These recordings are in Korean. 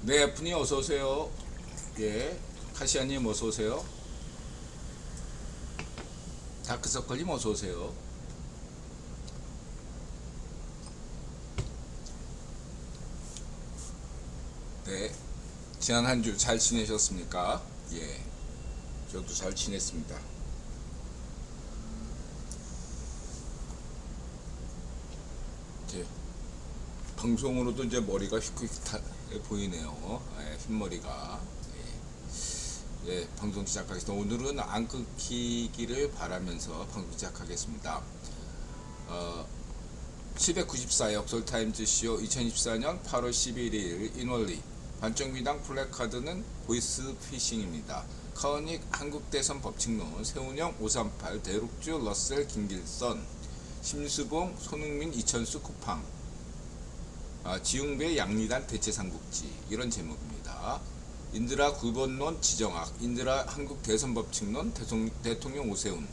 네, 분이 어서 오세요. 예, 카시아님 어서 오세요. 다크서클님 어서 오세요. 네, 지난 한 주 잘 지내셨습니까? 예, 저도 잘 지냈습니다. 예, 방송으로도 이제 머리가 휘끗휘끗해 보이네요. 예, 흰머리가. 예, 방송 시작하겠습니다. 오늘은 안 끊기기를 바라면서 방송 시작하겠습니다. 어, 794회 역설타임즈 쇼 2024년 8월 11일 인원리 반정미당 플래카드는 보이스피싱입니다. 카우닉 한국대선 법칙론 세운영 538 대륙주 러셀 김길선 심수봉 손흥민 이천수 쿠팡 지웅배 양리단 대체삼국지 이런 제목입니다. 인드라 구본론 지정학 인드라 한국 대선 법칙론 대통령 오세훈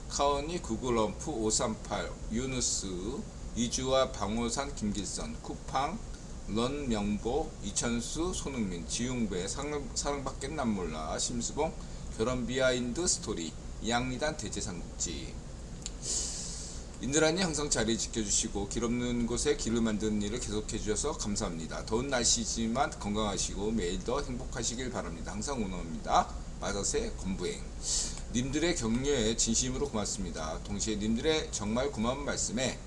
카우니 구글럼프 538 유누스 이주와 방호산 김길선 쿠팡 런 명보 이천수 손흥민 지웅배 사랑받겠 남몰라 심수봉 결혼 비하인드 스토리 양리단 대제삼국지. 인드라님 항상 자리 지켜주시고 길 없는 곳에 길을 만드는 일을 계속해 주셔서 감사합니다. 더운 날씨지만 건강하시고 매일 더 행복하시길 바랍니다. 항상 응원합니다. 마더세 건부행. 님들의 격려에 진심으로 고맙습니다. 동시에 님들의 정말 고마운 말씀에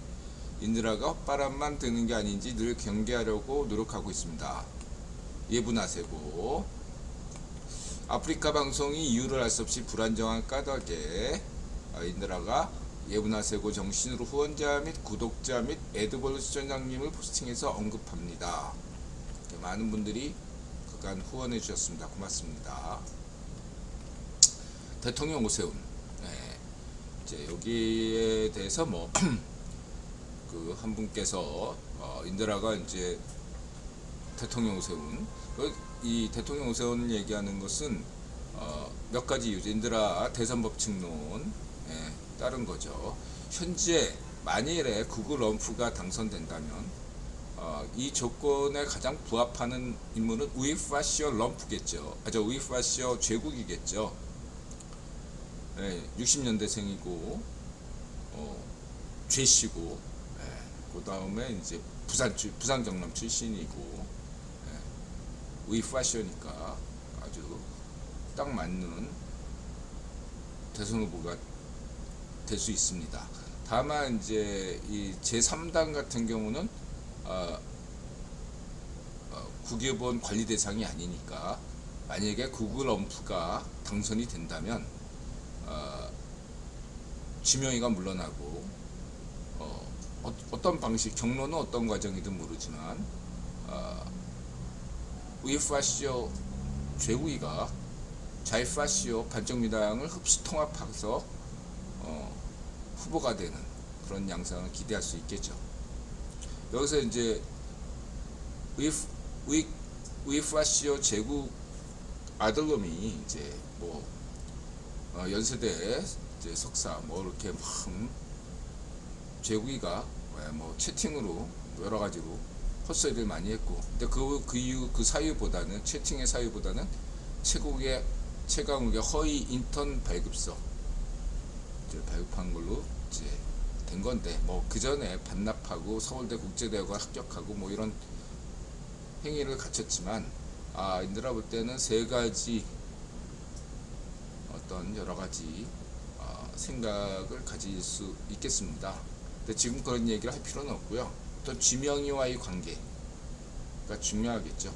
인드라가 헛바람만 드는 게 아닌지 늘 경계하려고 노력하고 있습니다. 예분하세고. 아프리카 방송이 이유를 알 수 없이 불안정한 까닭에 인드라가 예분하세고 정신으로 후원자 및 구독자 및 에드벌 수전장님을 포스팅해서 언급합니다. 많은 분들이 그간 후원해 주셨습니다. 고맙습니다. 대통령 오세훈. 네. 이제 여기에 대해서 뭐 그 한 분께서 인드라가 이제 대통령 오세훈 이 대통령 오세훈 얘기하는 것은 몇 가지 이유죠. 인드라 대선 법칙론 따른 거죠. 현재 만일에 구글 럼프가 당선된다면 이 조건에 가장 부합하는 인물은 우이파시오 럼프겠죠. 우이파시오 제국이겠죠. 60년대생이고 죄시고 그 다음에 이제 부산 경남 출신이고 우이파시오니까 아주 딱 맞는 대선 후보가 될 수 있습니다. 다만 이제 이 제3당 같은 경우는 국회의원 관리 대상이 아니니까 만약에 구글 럼프가 당선이 된다면 지명이가 물러나고 어떤 방식 경로는 어떤 과정이든 모르지만 우이파시오 제국이가 자이파시오 반정미당을 흡수 통합해서 후보가 되는 그런 양상을 기대할 수 있겠죠. 여기서 이제 우이파시오 제국 아들놈이 이제 뭐 연세대 이제 석사 뭐 이렇게 막 제국이가 뭐 채팅으로 여러 가지로 헛소리를 많이 했고, 근데 그 이유 그 사유보다는 채팅의 사유보다는 최강욱의 허위 인턴 발급서 발급한 걸로 이제 된 건데, 뭐 그 전에 반납하고 서울대 국제대학원 합격하고 뭐 이런 행위를 갖췄지만 인드라 볼 때는 세 가지 어떤 여러 가지 생각을 가질 수 있겠습니다. 근데 지금 그런 얘기를 할 필요는 없고요. 또 지명이와의 관계가 중요하겠죠.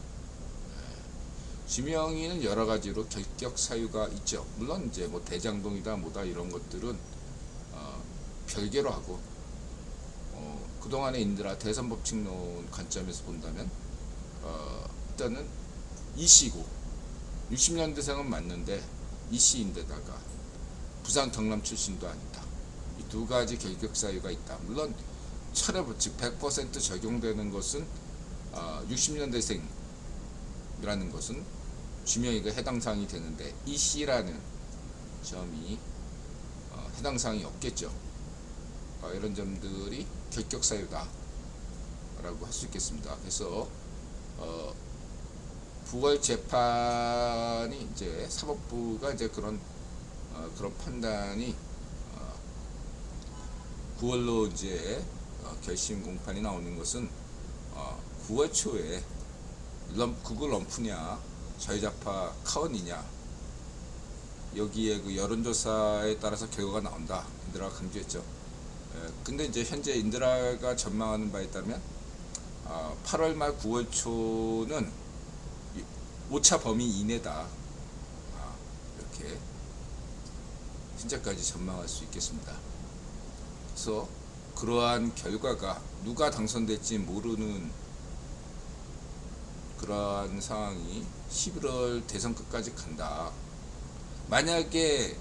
지명이는 여러 가지로 결격 사유가 있죠. 물론 이제 뭐 대장동이다 뭐다 이런 것들은 별개로 하고 그동안의 인드라 대선 법칙론 관점에서 본다면 일단은 이씨고 60년대생은 맞는데 이씨인데다가 부산 경남 출신도 아니다. 이 두 가지 결격 사유가 있다. 물론 철회 법칙 100% 적용되는 것은 60년대생이라는 것은 지명이가 해당 사항이 되는데 이씨라는 점이 해당 사항이 없겠죠. 이런 점들이 결격 사유다 라고 할 수 있겠습니다. 그래서 9월 재판이 이제 사법부가 이제 그런 판단이 9월로 이제 결심 공판이 나오는 것은 9월 초에 구글 럼프냐 자유좌파 카언이냐 여기에 그 여론조사에 따라서 결과가 나온다. 인드라가 강조했죠. 근데 이제 현재 인드라가 전망하는 바에 따르면 8월 말 9월 초는 오차 범위 이내다. 이렇게 현재까지 전망할 수 있겠습니다. 그래서 그러한 결과가 누가 당선될지 모르는 그러한 상황이 11월 대선 끝까지 간다. 만약에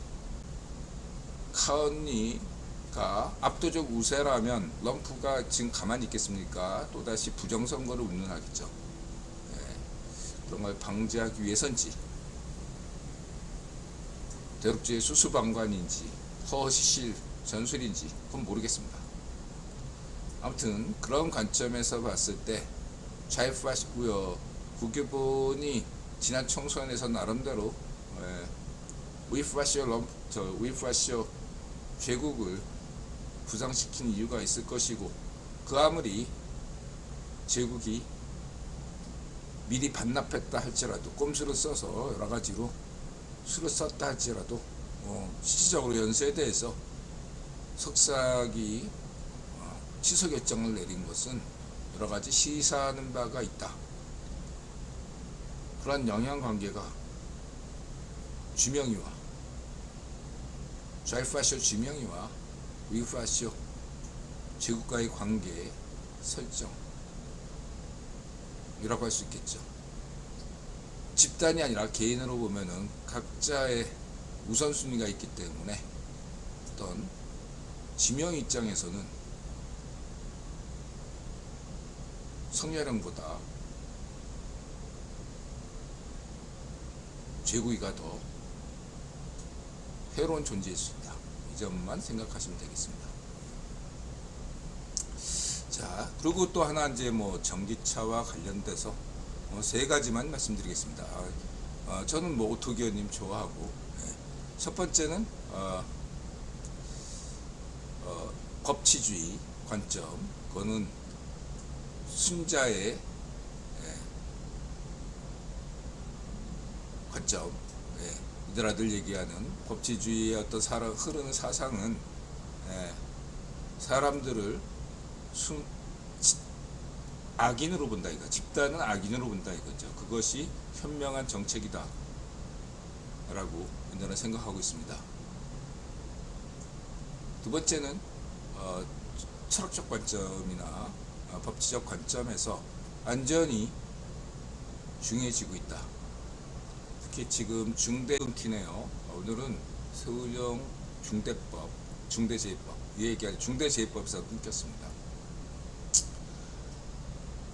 카언이가 압도적 우세라면 럼프가 지금 가만히 있겠습니까? 또다시 부정선거를 운운하겠죠. 그런 걸 방지하기 위해서인지 대륙주의 수수방관인지 허시실 전술인지 그건 모르겠습니다. 아무튼 그런 관점에서 봤을 때 좌익파시고요. 국유본이 지난 총선에서 나름대로 우익파시오 제국을 부상시킨 이유가 있을 것이고, 그 아무리 제국이 미리 반납했다 할지라도 꼼수를 써서 여러가지로 수를 썼다 할지라도 실질적으로 연수에 대해서 석삭이 취소 결정을 내린 것은 여러가지 시사하는 바가 있다. 그런 영향관계가 주명이와 좌익파시오 주명이와 우익파시오 제국과의 관계 설정이라고 할 수 있겠죠. 집단이 아니라 개인으로 보면은 각자의 우선순위가 있기 때문에 어떤 지명 입장에서는 성렬형보다 제국이가 더 해로운 존재일 수 있다. 이 점만 생각하시면 되겠습니다. 자, 그리고 또 하나 이제 전기차와 관련돼서 세 가지만 말씀드리겠습니다. 저는 오토기어님 좋아하고, 첫 번째는 법치주의 관점, 그거는 순자의 관점, 이들아들 얘기하는 법치주의의 어떤 흐르는 사상은 사람들을 악인으로 본다 이거, 집단은 악인으로 본다 이거죠. 그것이 현명한 정책이다 라고 저는 생각하고 있습니다. 두 번째는 철학적 관점이나 법치적 관점에서 안전이 중요해지고 있다. 특히 지금 중대 끊기네요. 오늘은 서울형 중대재해법 이 얘기하는 중대재해법에서 끊겼습니다.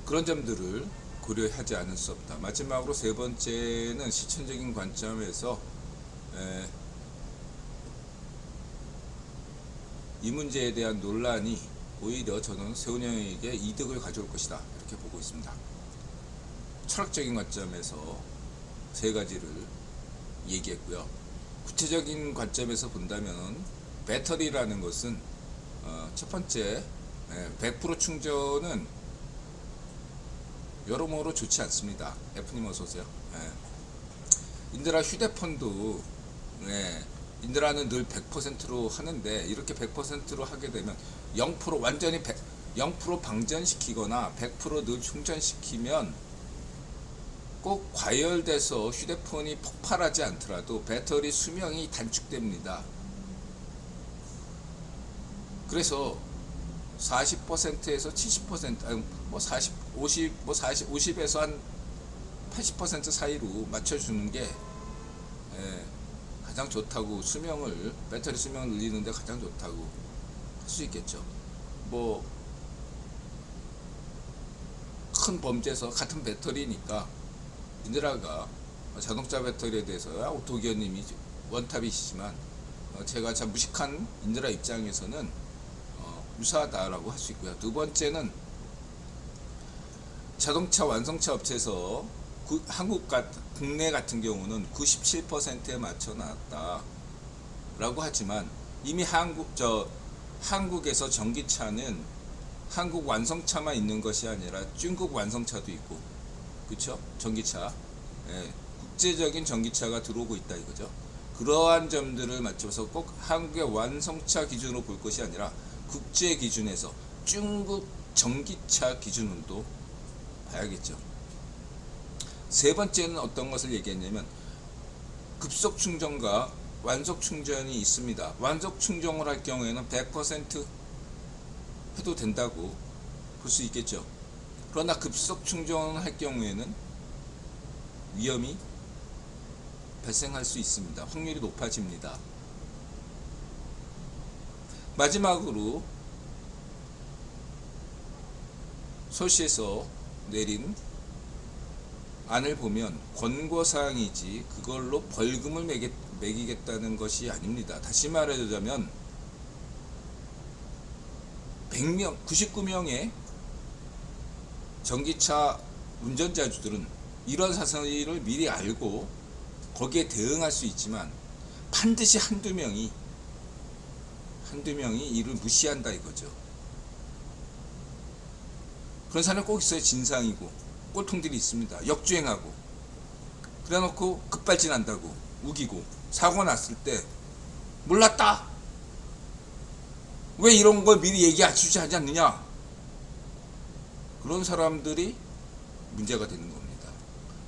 그런 점들을 고려하지 않을 수 없다. 마지막으로 세 번째는 실천적인 관점에서 이 문제에 대한 논란이 오히려 저는 세운형에게 이득을 가져올 것이다 이렇게 보고 있습니다. 철학적인 관점에서 세 가지를 얘기했고요. 구체적인 관점에서 본다면 배터리라는 것은 첫 번째 100% 충전은 여러모로 좋지 않습니다. F님 어서오세요. 인드라 휴대폰도 인드라는 늘 100%로 하는데, 이렇게 100%로 하게 되면 0% 완전히 0% 방전시키거나 100% 늘 충전시키면 꼭 과열돼서 휴대폰이 폭발하지 않더라도 배터리 수명이 단축됩니다. 그래서 40%에서 70%, 아니 50에서 한 80% 사이로 맞춰주는 게 가장 좋다고, 배터리 수명을 늘리는데 가장 좋다고 할 수 있겠죠. 큰 범죄에서 같은 배터리니까 인드라가 자동차 배터리에 대해서 오토기어님이 원탑이시지만 제가 참 무식한 인드라 입장에서는 유사하다라고 할 수 있고요. 두 번째는 자동차 완성차 업체에서 국내 같은 경우는 97%에 맞춰 놨다라고 하지만 이미 한국에서 전기차는 한국 완성차만 있는 것이 아니라 중국 완성차도 있고, 그렇죠? 전기차, 예, 국제적인 전기차가 들어오고 있다 이거죠. 그러한 점들을 맞춰서 꼭 한국의 완성차 기준으로 볼 것이 아니라 국제 기준에서 중국 전기차 기준으로도 봐야겠죠. 세 번째는 어떤 것을 얘기했냐면 급속 충전과 완속 충전이 있습니다. 완속 충전을 할 경우에는 100% 해도 된다고 볼 수 있겠죠. 그러나 급속 충전을 할 경우에는 위험이 발생할 수 있습니다. 확률이 높아집니다. 마지막으로 서울시에서 내린 안을 보면 권고사항이지 그걸로 벌금을 매기겠다는 것이 아닙니다. 다시 말하자면 100명, 99명의 전기차 운전자들은 이런 사실을 미리 알고 거기에 대응할 수 있지만 반드시 한두 명이 이를 무시한다 이거죠. 그런 사람이 꼭 있어요. 진상이고 꼴통들이 있습니다. 역주행하고 그래놓고 급발진한다고 우기고 사고 났을 때 몰랐다, 왜 이런 걸 미리 얘기해주지 하지 않느냐, 그런 사람들이 문제가 되는 겁니다.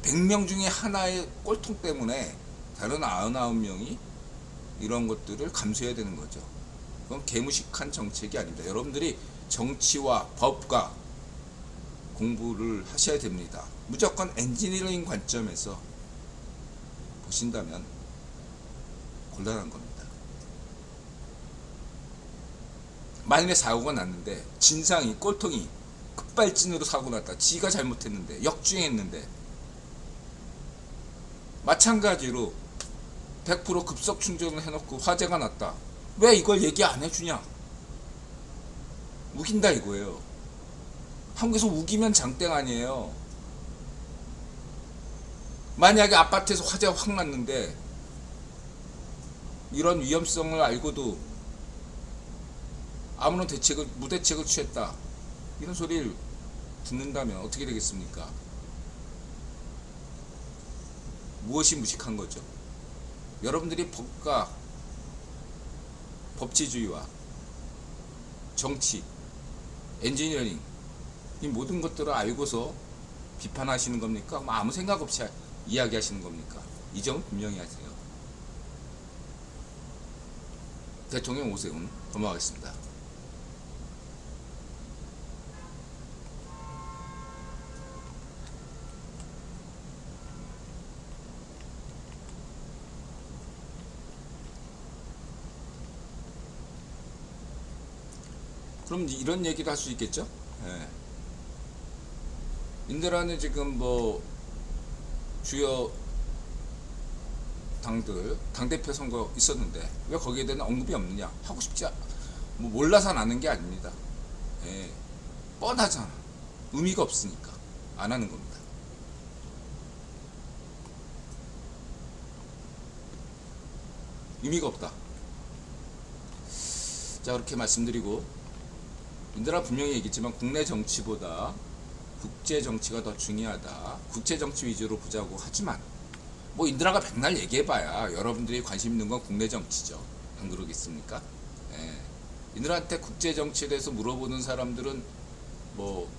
100명 중에 하나의 꼴통 때문에 다른 99명이 이런 것들을 감수해야 되는 거죠. 그건 개무식한 정책이 아닙니다. 여러분들이 정치와 법과 공부를 하셔야 됩니다. 무조건 엔지니어링 관점에서 보신다면 곤란한 겁니다. 만일에 사고가 났는데 진상이 꼴통이 급발진으로 사고 났다, 지가 잘못했는데 역주행했는데, 마찬가지로 100% 급속 충전을 해놓고 화재가 났다, 왜 이걸 얘기 안 해주냐, 우긴다 이거예요. 한국에서 우기면 장땡 아니에요. 만약에 아파트에서 화재가 확 났는데 이런 위험성을 알고도 아무런 무대책을 취했다, 이런 소리를 듣는다면 어떻게 되겠습니까? 무엇이 무식한 거죠? 여러분들이 법과 법치주의와 정치, 엔지니어링 이 모든 것들을 알고서 비판하시는 겁니까? 아무 생각 없이 이야기하시는 겁니까? 이 점은 분명히 하세요. 대통령 오세훈 넘어가겠습니다. 그럼 이런 얘기도 할 수 있겠죠? 예. 인들아는 지금 뭐 주요 당들 당대표 선거 있었는데 왜 거기에 대한 언급이 없느냐, 하고 싶지 뭐 몰라서 안 하는 게 아닙니다. 예. 뻔하잖아. 의미가 없으니까 안 하는 겁니다. 의미가 없다. 자, 그렇게 말씀드리고, 인들아 분명히 얘기했지만 국내 정치보다 국제 정치가 더 중요하다, 국제 정치 위주로 보자고 하지만 뭐 인들아가 백날 얘기해봐야 여러분들이 관심 있는 건 국내 정치죠. 안 그러겠습니까? 예. 인들한테 국제 정치에 대해서 물어보는 사람들은 뭐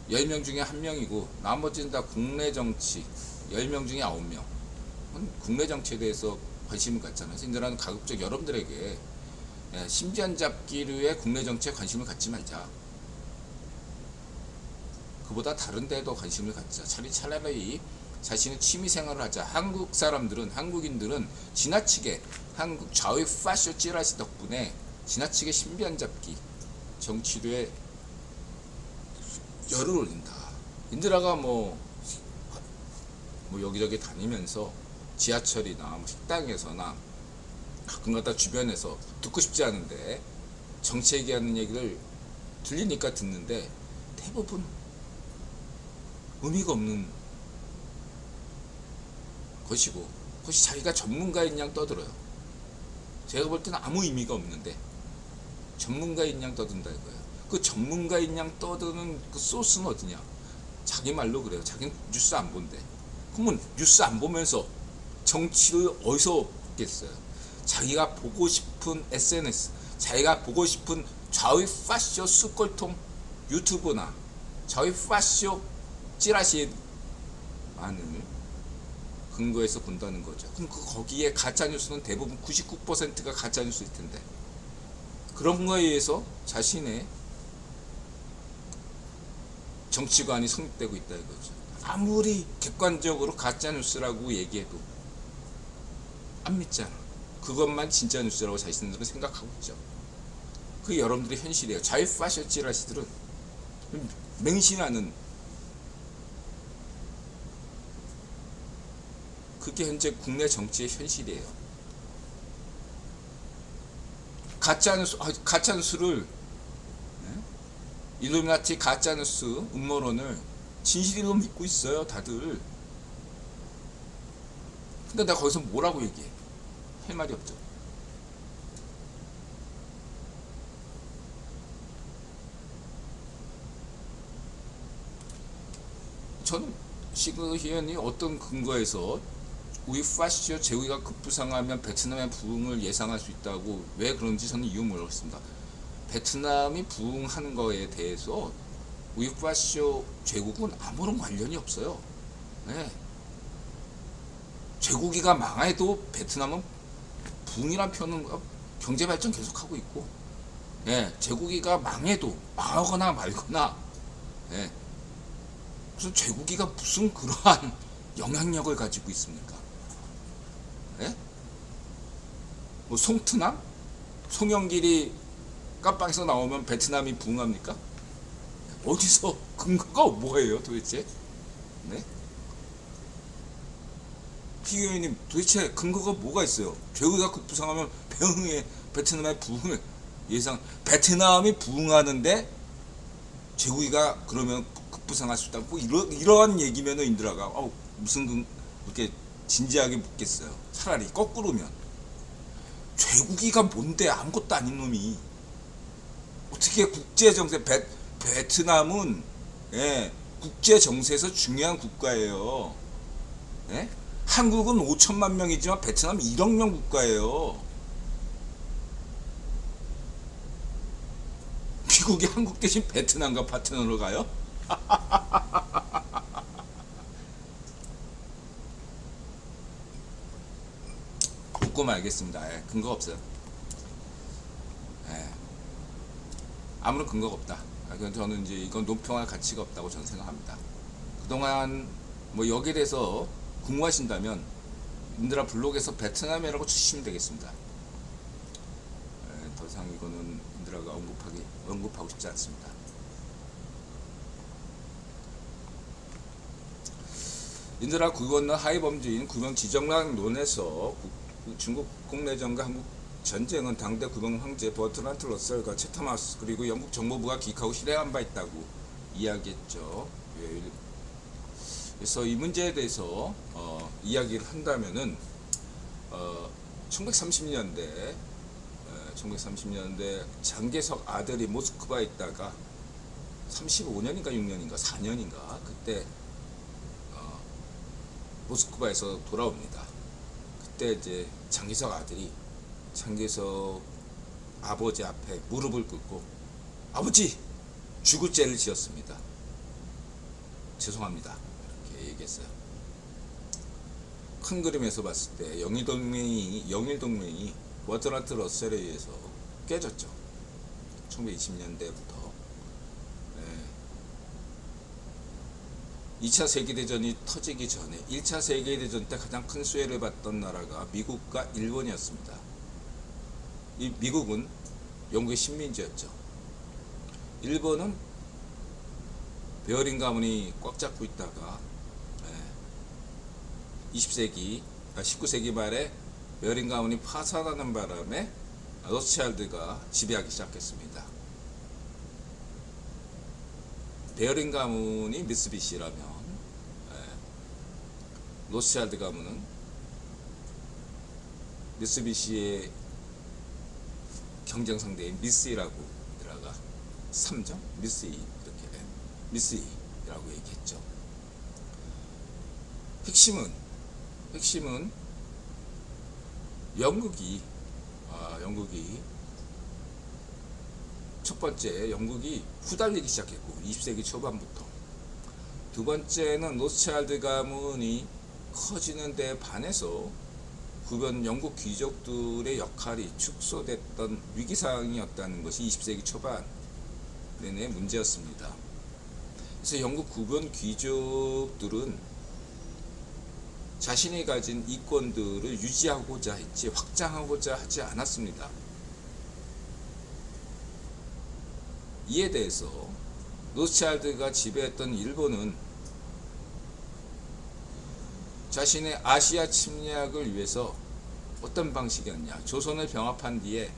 10명 중에 1명이고 나머지는 다 국내 정치, 10명 중에 9명 국내 정치에 대해서 관심을 갖잖아요. 그래서 인들아는 가급적 여러분들에게 심지한 잡기류의 국내 정치에 관심을 갖지 말자, 그보다 다른 데도 관심을 갖자, 차라리 자신의 취미생활을 하자. 한국 사람들은, 한국인들은 지나치게 한국 좌우 파쇼 찌라시 덕분에 지나치게 신비한 잡기 정치류에 열을 올린다. 인들아가 뭐 여기저기 다니면서 지하철이나 뭐 식당에서나 가끔가다 주변에서 듣고 싶지 않은데 정치 얘기하는 얘기를 들리니까 듣는데 대부분 의미가 없는 것이고, 그것이 자기가 전문가인 양 떠들어요. 제가 볼 때는 아무 의미가 없는데 전문가인 양 떠든다 이거예요. 그 전문가인 양 떠드는 그 소스는 어디냐? 자기 말로 그래요. 자기는 뉴스 안 본대. 그러면 뉴스 안 보면서 정치를 어디서 보겠어요? 자기가 보고 싶은 SNS, 자기가 보고 싶은 좌의 파쇼 쑥골통 유튜브나 좌의 파쇼 찌라시만을 근거해서 본다는 거죠. 그럼 거기에 가짜뉴스는 대부분 99%가 가짜뉴스일 텐데, 그런 거에 의해서 자신의 정치관이 성립되고 있다 이거죠. 아무리 객관적으로 가짜뉴스라고 얘기해도 안 믿잖아. 그것만 진짜 뉴스라고 자신들은 생각하고 있죠. 그게 여러분들의 현실이에요. 자유파쇼 찌라시들은 맹신하는, 그게 현재 국내 정치의 현실이에요. 가짜뉴스를, 일루미나티 가짜뉴스 음모론을 진실로 믿고 있어요 다들. 근데 내가 거기서 뭐라고 얘기해? 할 말이 없죠. 저는 시그히언이 어떤 근거에서 우리 파시오 제우이가 급부상하면 베트남의 부흥을 예상할 수 있다고, 왜 그런지 저는 이유 모르겠습니다. 베트남이 부흥하는 거에 대해서 우리 파시오 제국은 아무런 관련이 없어요. 네. 제국이가 망해도 베트남은 부흥이란 표현은 경제 발전 계속하고 있고, 예, 제국이가 망해도 망하거나 말거나, 예, 무슨 제국이가 무슨 그러한 영향력을 가지고 있습니까? 예? 뭐 송트남? 송영길이 깜빵에서 나오면 베트남이 부흥합니까? 어디서 근거가 뭐예요 도대체? 네? 피규어님 도대체 근거가 뭐가 있어요? 제국이가 급부상하면 베트남의 부흥을 예상, 베트남이 부흥하는데 제국이가 그러면 급부상할 수 있다, 뭐 이러한 얘기면은 인드라가 무슨 그렇게 진지하게 묻겠어요. 차라리 거꾸로면 제국이가 뭔데 아무것도 아닌 놈이 어떻게 국제정세, 베트남은, 예, 국제정세에서 중요한 국가예요. 예? 한국은 5천만 명이지만 베트남은 1억 명 국가예요. 미국이 한국 대신 베트남과 파트너로 가요? 웃고 말겠습니다. 예, 근거 없어요. 예, 아무런 근거가 없다. 저는 이제 이건 논평할 가치가 없다고 저는 생각합니다. 그동안 뭐 여기에 대해서 궁금하신다면 인드라 블로그에서 베트남이라고 치시면 되겠습니다. 예, 더 이상 이거는 인드라가 언급하고 싶지 않습니다. 인드라 구건너 하위범주인 구명 지정론에서 중국 국내전과 한국 전쟁은 당대 구명 황제 버트란트 러셀과 채텀 하우스 그리고 영국 정보부가 기획하고 실행한 바 있다고 이야기했죠. 그래서 이 문제에 대해서 이야기를 한다면은 1930년대 장개석 아들이 모스크바에 있다가 35년인가 6년인가 4년인가 그때 모스크바에서 돌아옵니다. 그때 이제 장개석 아들이 장개석 아버지 앞에 무릎을 꿇고 아버지 죽을 죄를 지었습니다. 죄송합니다. 이렇게 얘기했어요. 큰 그림에서 봤을 때 영일 동맹이 버트란트 러셀에 의해서 깨졌죠. 1920년대부터 2차 세계대전이 터지기 전에 1차 세계대전 때 가장 큰 수혜를 받던 나라가 미국과 일본이었습니다. 이 미국은 영국의 식민지였죠. 일본은 베어링 가문이 꽉 잡고 있다가 19세기 말에 베어링 가문이 파산하는 바람에 로스차일드가 지배하기 시작했습니다. 베어링 가문이 미쓰비시라면 로스차일드 가문은 미쓰비시의 경쟁 상대인 미쓰이라고 들어가 3점 미쓰이 이렇게 미쓰이라고 얘기했죠. 핵심은 영국이 첫 번째 영국이 후달리기 시작했고 20세기 초반부터, 두 번째는 로스차일드 가문이 커지는 데 반해서 구변 영국 귀족들의 역할이 축소됐던 위기상황이었다는 것이 20세기 초반 내내 문제였습니다. 그래서 영국 구변 귀족들은 자신이 가진 이권들을 유지하고자 했지 확장하고자 하지 않았습니다. 이에 대해서 로스차일드가 지배했던 일본은 자신의 아시아 침략을 위해서 어떤 방식이었냐, 조선을 병합한 뒤에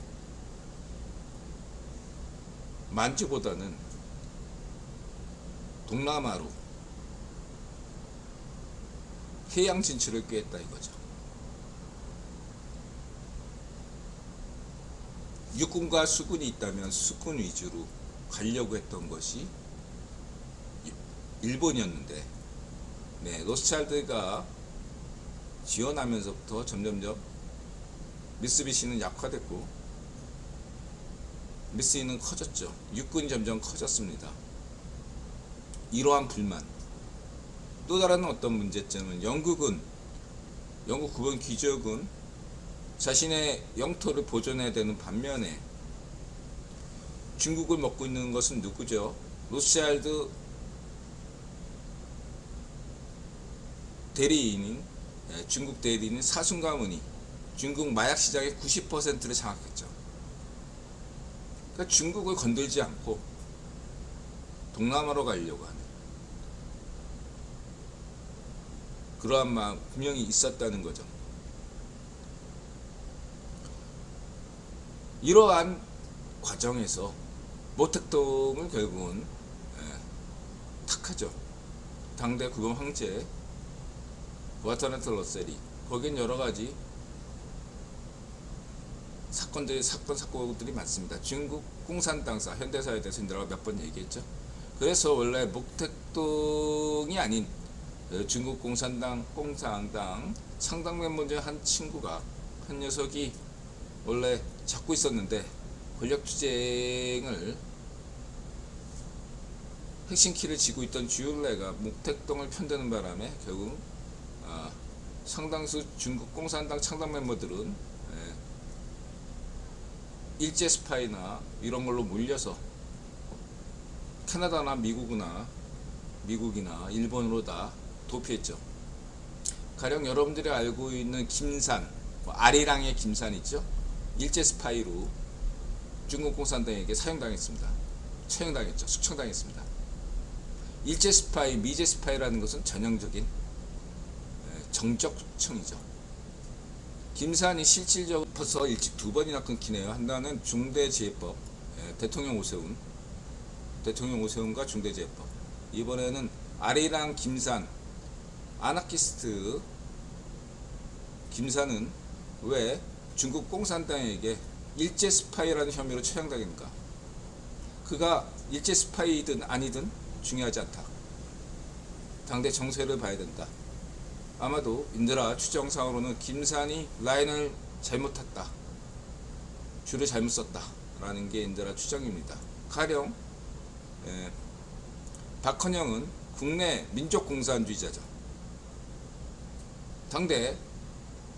만주보다는 동남아로 해양 진출을 꾀했다 이거죠. 육군과 수군이 있다면 수군 위주로 가려고 했던 것이 일본이었는데, 로스차일드가 지원하면서부터 점점점 미쓰비시는 약화됐고 미쓰이는 커졌죠. 육군이 점점 커졌습니다. 이러한 불만, 또 다른 어떤 문제점은 영국 구분 귀족은 자신의 영토를 보존해야 되는 반면에 중국을 먹고 있는 것은 누구죠? 로스차일드 대리인인 중국 대리인 사순 가문이 중국 마약 시장의 90%를 장악했죠. 그러니까 중국을 건들지 않고 동남아로 가려고 하는 그러한 마음 분명히 있었다는 거죠. 이러한 과정에서 모택동을 결국은 탁하죠. 당대 구검 황제 와타나베 러셀이, 거긴 여러가지 사건들이 많습니다. 중국 공산당사, 현대사에 대해서 내가 몇 번 얘기했죠. 그래서 원래 목택동이 아닌 중국 공산당 창당 멤버 중 한 친구가, 한 녀석이 원래 잡고 있었는데 권력 투쟁을 핵심 키를 쥐고 있던 주율레가 목택동을 편드는 바람에 결국 상당수 중국 공산당 창당 멤버들은 일제 스파이나 이런 걸로 몰려서 캐나다나 미국이나 일본으로 다 도피했죠. 가령 여러분들이 알고 있는 김산, 아리랑의 김산 있죠? 일제 스파이로 중국 공산당에게 처형당했습니다. 숙청당했습니다. 일제 스파이, 미제 스파이라는 것은 전형적인 정적 숙청이죠. 김산이 실질적으로 벌써 일찍 두 번이나 끊기네요. 하나는 중대재해법, 대통령 오세훈과 중대재해법. 이번에는 아리랑 김산, 아나키스트 김산은 왜 중국 공산당에게 일제 스파이라는 혐의로 처형당했는가? 그가 일제 스파이든 아니든 중요하지 않다. 당대 정세를 봐야 된다. 아마도 인들아 추정상으로는 김산이 라인을 잘못 탔다, 줄을 잘못 썼다 라는 게 인들아 추정입니다. 가령 박헌영은 국내 민족공산주의자죠. 당대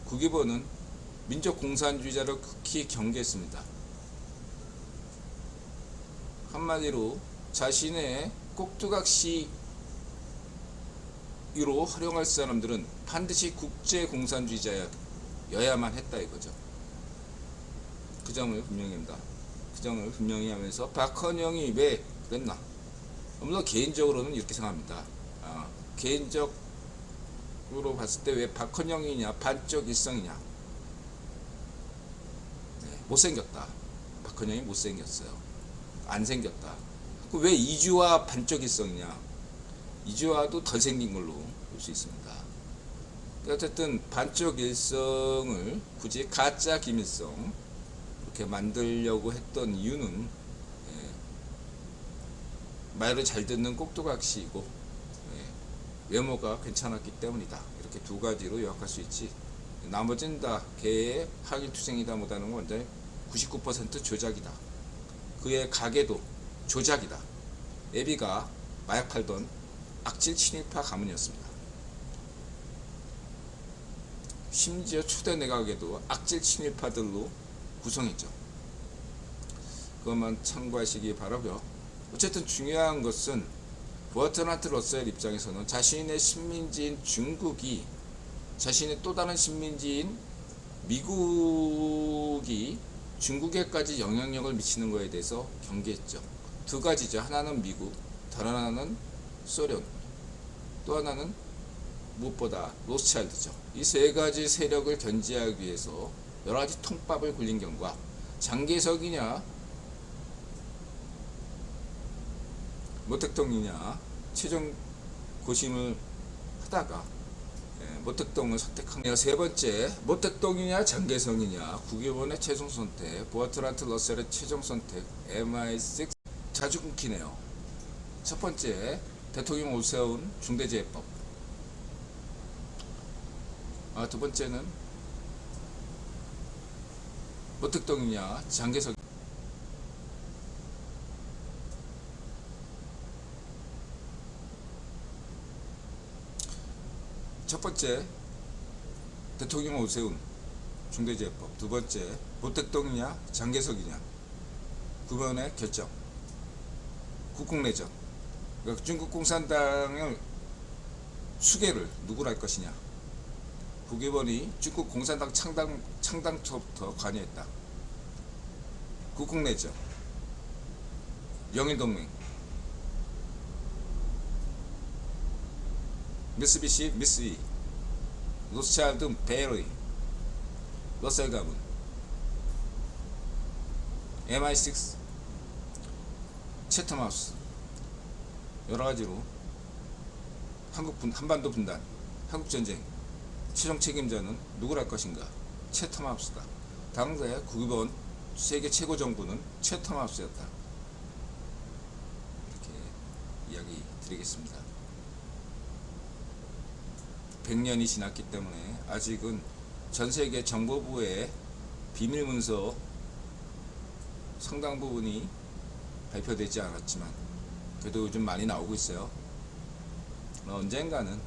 국기본은 민족공산주의자를 극히 경계했습니다. 한마디로 자신의 꼭두각시 로 활용할 사람들은 반드시 국제공산주의자여야만 했다 이거죠. 그 점을 분명히 하면서 박헌영이 왜 그랬나? 물론 개인적으로는 이렇게 생각합니다. 개인적으로 봤을 때 왜 박헌영이냐, 반적 일성이냐? 못생겼다. 박헌영이 못생겼어요. 안 생겼다. 왜 이주와 반적 일성이냐? 이주와도 덜 생긴 걸로 볼 수 있습니다. 어쨌든 반쪽 일성을 굳이 가짜 김일성 이렇게 만들려고 했던 이유는 말을 잘 듣는 꼭두각시이고 외모가 괜찮았기 때문이다. 이렇게 두 가지로 요약할 수 있지. 나머지는 다 개의 하기투생이다 못하는 건 완전히 99% 조작이다. 그의 가게도 조작이다. 애비가 마약 팔던 악질 친일파 가문이었습니다. 심지어 초대 내각에도 악질 친일파들로 구성했죠. 그것만 참고하시기 바라고요. 어쨌든 중요한 것은 버트란트 러셀 입장에서는 자신의 식민지인 중국이 자신의 또 다른 식민지인 미국이 중국에까지 영향력을 미치는 것에 대해서 경계했죠. 두 가지죠. 하나는 미국, 다른 하나는 소련, 또 하나는 무엇보다 로스차일드죠. 이 세 가지 세력을 견제하기 위해서 여러 가지 통밥을 굴린 경과 장개석이냐 모택동이냐 최종 고심을 하다가 모택동을 선택합니다. 세 번째, 모택동이냐 장개성이냐 국유본의 최종 선택, 버트란트 러셀의 최종 선택, MI6 자주 끊기네요. 첫 번째, 대통령 오세훈 중대재해법. 두 번째는 모택동이냐 장개성. 첫 번째, 대통령 오세훈 중대재해법. 두 번째, 모택동이냐 장개석이냐 구번의 결정. 국공내전. 그러니까 중국 공산당의 수계를 누구로 할 것이냐. 국유본이 중국 공산당 창당초부터 관여했다. 국공내전. 영일동맹. 미쓰비시 미쓰이, 로스차일드 베리, 러셀 가문, MI6, 채텀하우스. 여러가지로 한반도 분단, 한국전쟁 최종 책임자는 누구를 할 것인가? 채텀하우스다. 당대 국유본 세계 최고 정부는 채텀하우스였다. 이렇게 이야기 드리겠습니다. 100년이 지났기 때문에 아직은 전세계 정보부의 비밀문서 상당 부분이 발표되지 않았지만 그래도 요즘 많이 나오고 있어요. 언젠가는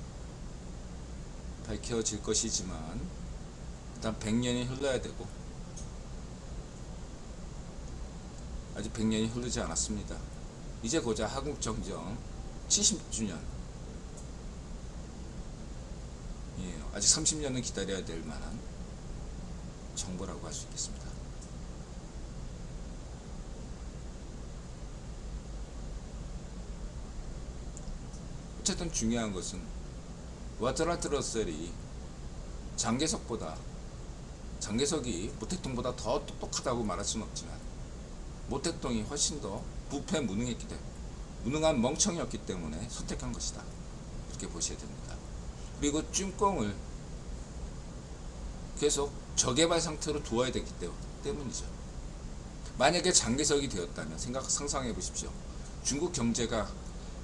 밝혀질 것이지만 일단 100년이 흘러야 되고 아직 100년이 흐르지 않았습니다. 이제 고작 한국정정 70주년. 아직 30년은 기다려야 될 만한 정보라고 할 수 있겠습니다. 어쨌든 중요한 것은 버트란트 러셀이 장개석이 모택동보다 더 똑똑하다고 말할 수는 없지만 모택동이 훨씬 더 부패 무능했기 때문에 무능한 멍청이었기 때문에 선택한 것이다. 이렇게 보셔야 됩니다. 그리고 찜꽁을 계속 저개발 상태로 두어야 되기 때문이죠. 만약에 장개석이 되었다면 상상해 보십시오. 중국 경제가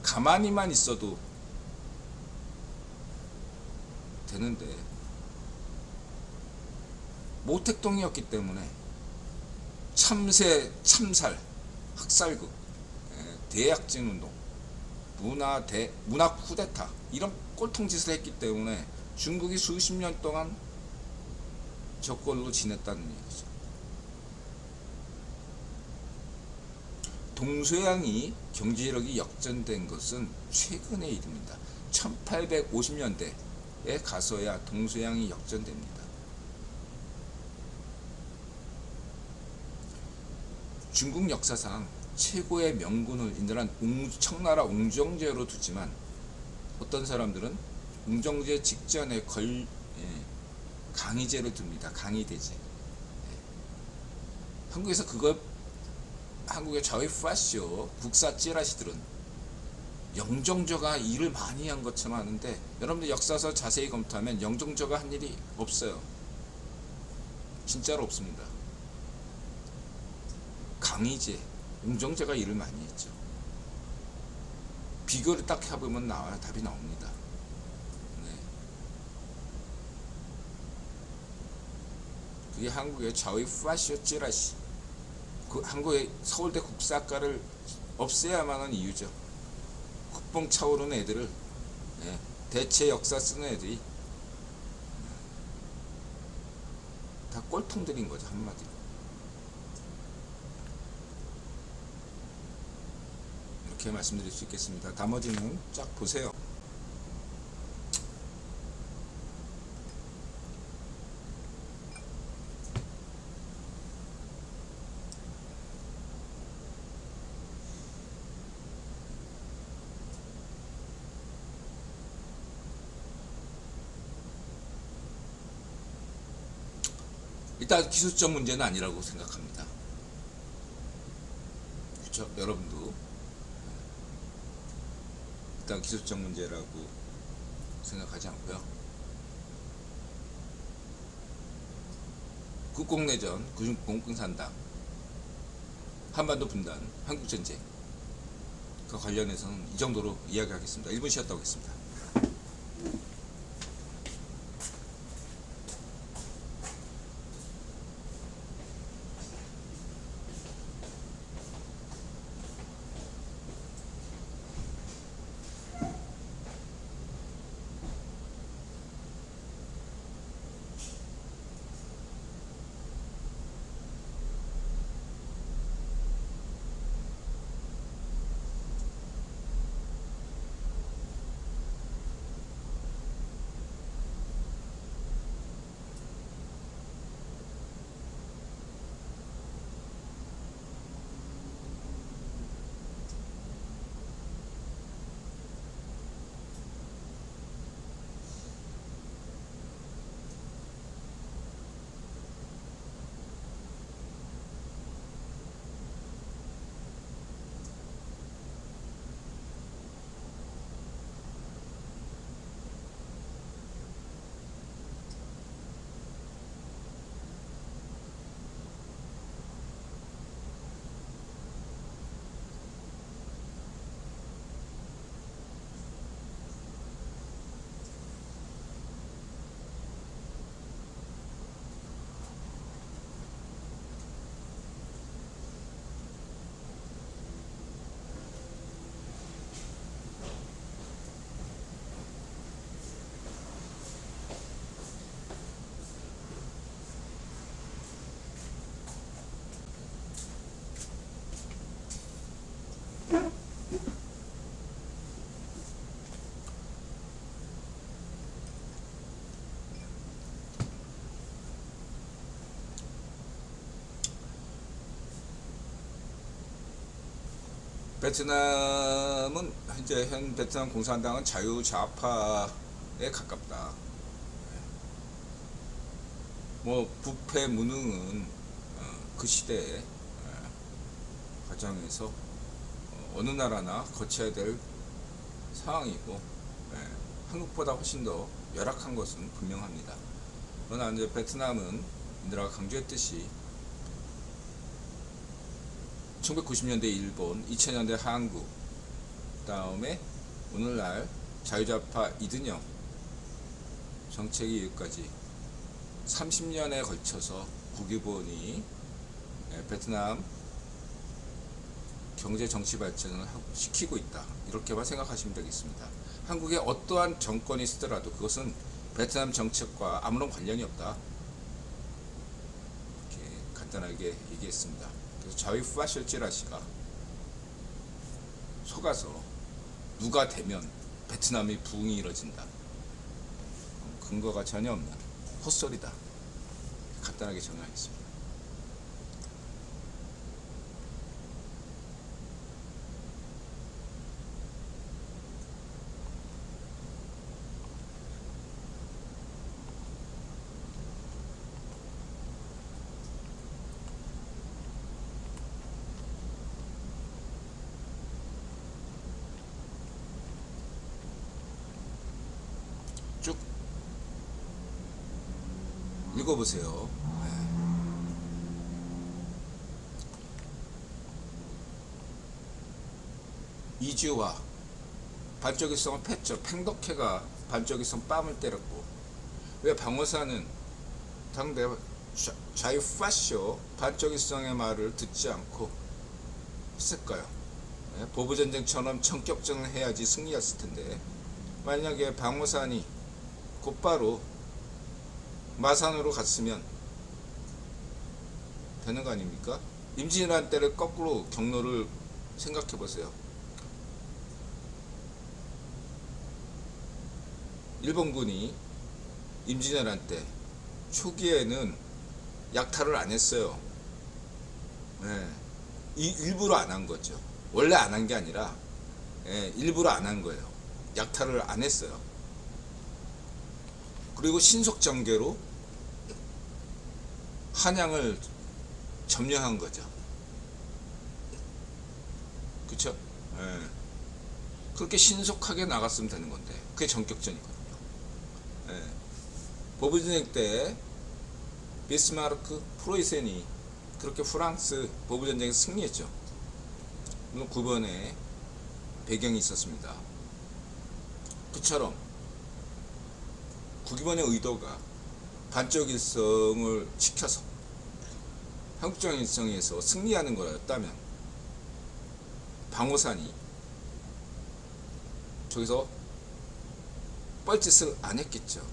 가만히만 있어도 되는데 모택동이었기 때문에 참살, 학살극, 대약진 운동, 문화 쿠데타 이런 꼴통짓을 했기 때문에 중국이 수십 년 동안 저꼴로 지냈다는 얘기죠. 동서양이 경제력이 역전된 것은 최근의 일입니다. 1850년대에 가서야 동서양이 역전됩니다. 중국 역사상 최고의 명군을 인정한 청나라 웅정제로 두지만 어떤 사람들은 웅정제 직전에 강희제를 둡니다. 강희대제. 한국에서 한국의 저희 파쇼 국사 찌라시들은 영종저가 일을 많이 한 것처럼 하는데, 여러분들 역사서 자세히 검토하면 영종저가 한 일이 없어요. 진짜로 없습니다. 강희제, 영종제가 일을 많이 했죠. 비교를 딱 해보면 나와요. 답이 나옵니다. 네. 그게 한국의 좌의 후아시오 찌라시, 그 한국의 서울대 국사학과를 없애야만 하는 이유죠. 국뽕 차오르는 애들을, 예, 대체 역사 쓰는 애들이 다 꼴통들인 거죠, 한마디로. 이렇게 말씀드릴 수 있겠습니다. 나머지는 쫙 보세요. 일단 기술적 문제는 아니라고 생각합니다. 그렇죠? 여러분도 일단 기술적 문제라고 생각하지 않고요. 국공내전, 96 공산당, 한반도 분단, 한국전쟁, 그 관련해서는 이 정도로 이야기하겠습니다. 1분 쉬었다 오겠습니다. 베트남은 현 베트남 공산당은 자유좌파에 가깝다. 뭐 부패 무능은 그 시대의 과정에서 어느 나라나 거쳐야 될 상황이고, 한국보다 훨씬 더 열악한 것은 분명합니다. 그러나 이제 베트남은 인드라가 강조했듯이 1990년대 일본, 2000년대 한국, 다음에 오늘날 자유좌파 이등영 정책이 여기까지 30년에 걸쳐서 국유본이 베트남 경제 정치 발전을 시키고 있다. 이렇게만 생각하시면 되겠습니다. 한국에 어떠한 정권이 있더라도 그것은 베트남 정책과 아무런 관련이 없다. 이렇게 간단하게 얘기했습니다. 그래서 자위 후아실찌라시가 속아서 누가 되면 베트남의 부흥이 이뤄진다, 근거가 전혀 없는 헛소리다. 간단하게 정리하겠습니다. 읽어보세요. 이주와 반쪽일성은 팼죠. 팽덕회가 반쪽일성 뺨을 때렸고, 왜 방어사는 당대 좌이파쇼 반쪽일성의 말을 듣지 않고 했을까요? 보부전쟁처럼 청격전을 해야지 승리했을 텐데, 만약에 방어산이 곧바로 마산으로 갔으면 되는 거 아닙니까? 임진왜란 때를 거꾸로 경로를 생각해 보세요. 일본군이 임진왜란 때 초기에는 약탈을 안 했어요. 일부러 안 한 거죠. 원래 안 한 게 아니라 일부러 안 한 거예요. 약탈을 안 했어요. 그리고 신속전개로 한양을 점령한 거죠. 그쵸? 그렇게 신속하게 나갔으면 되는 건데, 그게 전격전이거든요. 보부전쟁 때 비스마르크, 프로이센이 그렇게 프랑스 보부전쟁에서 승리했죠. 물론 9번에 배경이 있었습니다. 그처럼 국기번의 의도가 반쪽일성을 지켜서 한국정일성에서 승리하는 거였다면 방호산이 저기서 뻘짓을 안 했겠죠.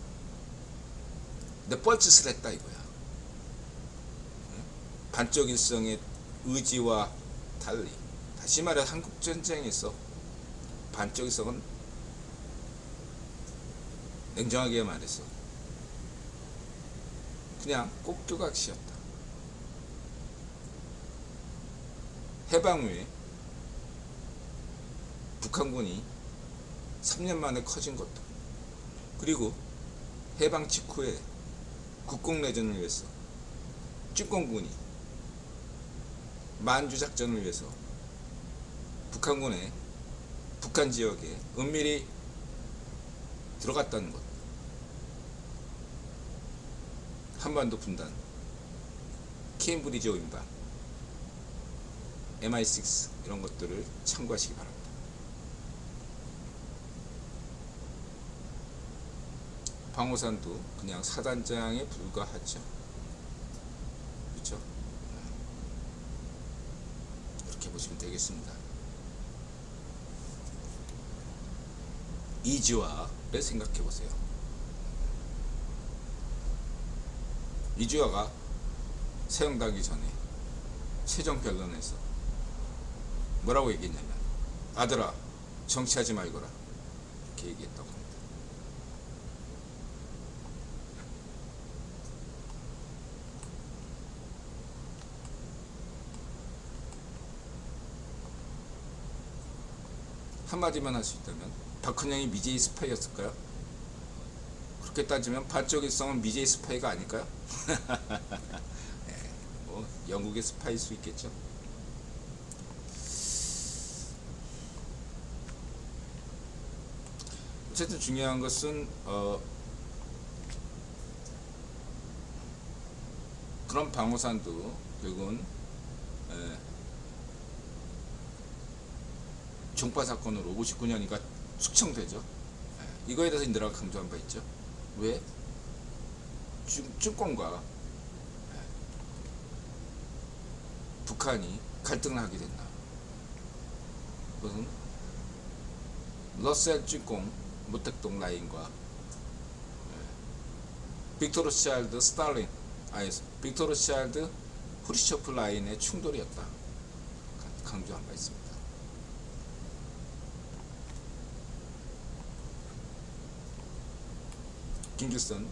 근데 뻘짓을 했다 이거야. 반쪽일성의 의지와 달리, 다시 말해 한국전쟁에서 반쪽일성은 냉정하게 말해서 그냥 꼭두각시였다. 해방 후에 북한군이 3년 만에 커진 것도, 그리고 해방 직후에 국공내전을 위해서 ጭ권군이 만주작전을 위해서 북한군의 북한 지역에 은밀히 들어갔다는 것, 한반도 분단, 케임브리지 오인방, MI6 이런 것들을 참고하시기 바랍니다. 방호산도 그냥 사단장에 불과하죠. 그렇죠? 이렇게 보시면 되겠습니다. 이주화를 생각해 보세요. 이주화가 사형당하기 전에 최종변론에서 뭐라고 얘기했냐면, 아들아 정치하지 말거라, 이렇게 얘기했다고 합니다. 한마디만 할 수 있다면 박헌영이 미제이 스파이였을까요? 그렇게 따지면 반쪽일성은 미제이 스파이가 아닐까요? 뭐 영국의 스파이일 수 있겠죠. 어쨌든 중요한 것은 그런 방호산도 결국은 종파 사건으로 59년이니까 숙청되죠. 이거에 대해서 인들아가 강조한 바 있죠. 왜? ጭ권과 북한이 갈등을 하게 된다. 그것은 러셀 ጭ권 모택동 라인과 빅토르 샤일드 스탈린, 빅토르 샤일드 후리초프 라인의 충돌이었다. 강조한 바 있습니다. 김길선,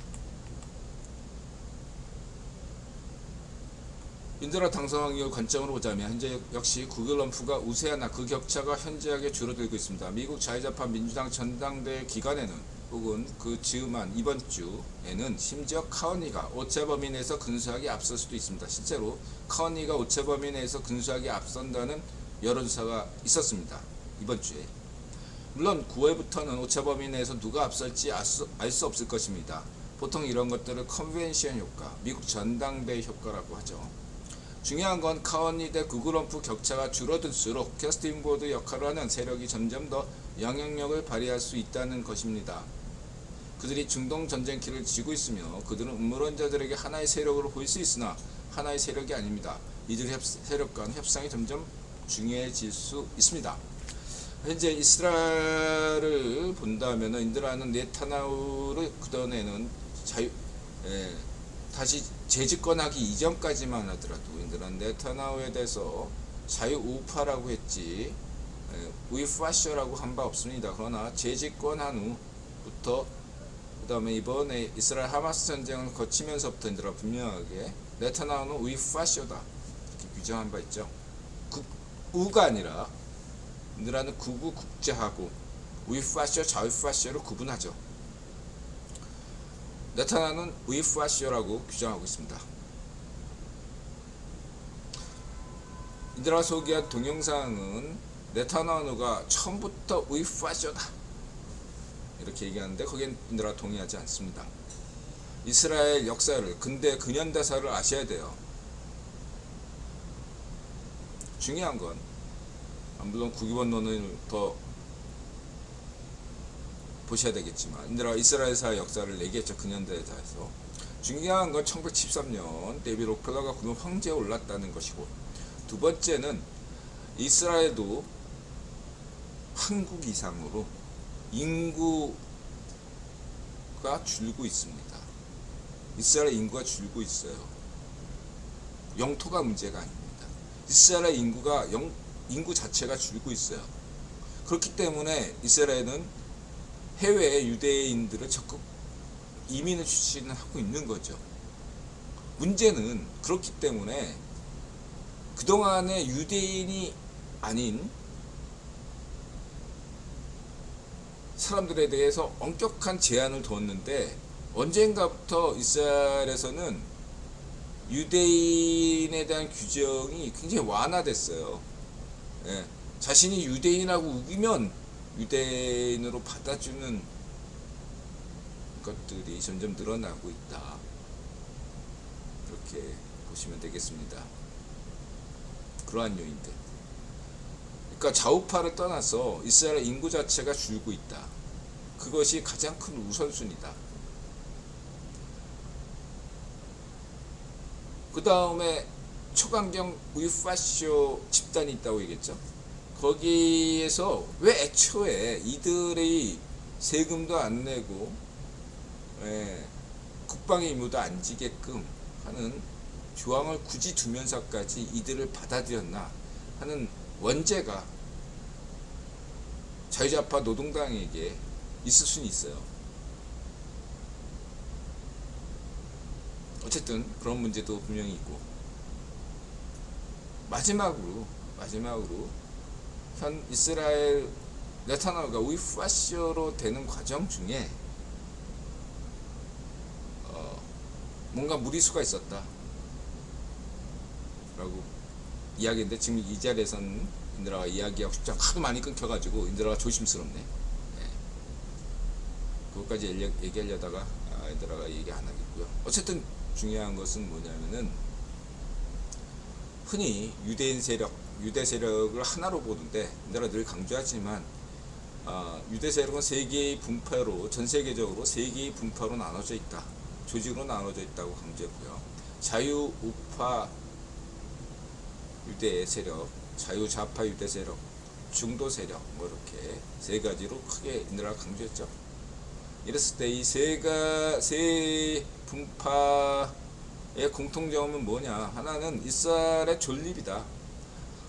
인도라 당선왕의 관점으로 보자면 현재 역시 구글럼프가 우세하나 그 격차가 현저하게 줄어들고 있습니다. 미국 자유좌파 민주당 전당대회 기간에는 혹은 그 즈음한 이번 주에는 심지어 카우니가 오차 범위 내에서 근소하게 앞설 수도 있습니다. 실제로 카우니가 오차 범위 내에서 근소하게 앞선다는 여론조사가 있었습니다. 이번 주에. 물론 9월부터는 오차 범위 내에서 누가 앞설지 알 수 없을 것입니다. 보통 이런 것들을 컨벤션 효과, 미국 전당대회 효과라고 하죠. 중요한 건 카언리 대 구글럼프 격차가 줄어들수록 캐스팅 보드 역할을 하는 세력이 점점 더 영향력을 발휘할 수 있다는 것입니다. 그들이 중동 전쟁기를 쥐고 있으며 그들은 음모론자들에게 하나의 세력으로 보일 수 있으나 하나의 세력이 아닙니다. 이들의 세력 간 협상이 점점 중요해질 수 있습니다. 현재 이스라엘을 본다면 인도라는 네타냐후를 걷어내는 다시 재집권하기 이전까지만 하더라도 인도라는 네타냐후에 대해서 자유우파라고 했지 우이파쇼라고 한 바 없습니다. 그러나 재집권한 후부터 그 다음에 이번에 이스라엘 하마스 전쟁을 거치면서부터 인도라 분명하게 네타냐후는 우이파쇼다 이렇게 규정한 바 있죠. 우가 아니라 인도라는 구구 국제하고 우이파쇼 자유파쇼를 구분하죠. 네타냐후는 우이파쇼라고 규정하고 있습니다. 이들아 소개한 동영상은 네타냐후가 처음부터 우이파쇼다 이렇게 얘기하는데 거기엔 인도라 동의하지 않습니다. 이스라엘 역사를 근대 근현대사를 아셔야 돼요. 중요한 건 물론 국유본론을 더 보셔야 되겠지만 인도라 이스라엘사 역사를 얘기했죠. 근현대사에서 중요한 건 1913년 데이비드 록펠러가 그는 황제에 올랐다는 것이고, 두 번째는 이스라엘도 한국 이상으로 인구가 줄고 있습니다. 이스라엘 인구가 줄고 있어요. 영토가 문제가 아닙니다. 이스라엘 인구 자체가 줄고 있어요. 그렇기 때문에 이스라엘은 해외 유대인들을 적극 이민을 추진하고 있는 거죠. 문제는 그렇기 때문에 그동안에 유대인이 아닌 사람들에 대해서 엄격한 제한을 뒀는데 언젠가부터 이스라엘에서는 유대인에 대한 규정이 굉장히 완화됐어요. 예, 자신이 유대인이라고 우기면 유대인으로 받아주는 것들이 점점 늘어나고 있다. 그렇게 보시면 되겠습니다. 그러한 요인들. 그러니까 좌우파를 떠나서 이스라엘 인구 자체가 줄고 있다. 그것이 가장 큰 우선순위다. 그 다음에 초강경 우이파쇼 집단이 있다고 얘기했죠. 거기에서 왜 애초에 이들의 세금도 안 내고 국방의 의무도 안 지게끔 하는 조항을 굳이 두면서까지 이들을 받아들였나 하는 원죄가 자유좌파 노동당에게 있을 수는 있어요. 어쨌든 그런 문제도 분명히 있고, 마지막으로 현 이스라엘 네타냐후가 우이파쇼로 되는 과정 중에 뭔가 무리수가 있었다 라고 이야기인데, 지금 이 자리에서는 인드라가 이야기하고 싶지 않고 하도 많이 끊겨가지고 인드라가 조심스럽네. 그것까지 얘기하려다가 인드라가 얘기 안 하겠고요. 어쨌든 중요한 것은 뭐냐면은 흔히 유대 세력을 하나로 보는데 인드라가 늘 강조하지만 유대 세력은 세 개의 분파로, 전 세계적으로 세 개의 분파로 나눠져 있다. 조직으로 나눠져 있다고 강조했고요. 자유우파 유대 세력, 자유좌파 유대 세력, 중도 세력, 뭐 이렇게 세 가지로 크게 인드라가 강조했죠. 이랬을 때 이 세 분파의 공통점은 뭐냐? 하나는 이스라엘의 존립이다.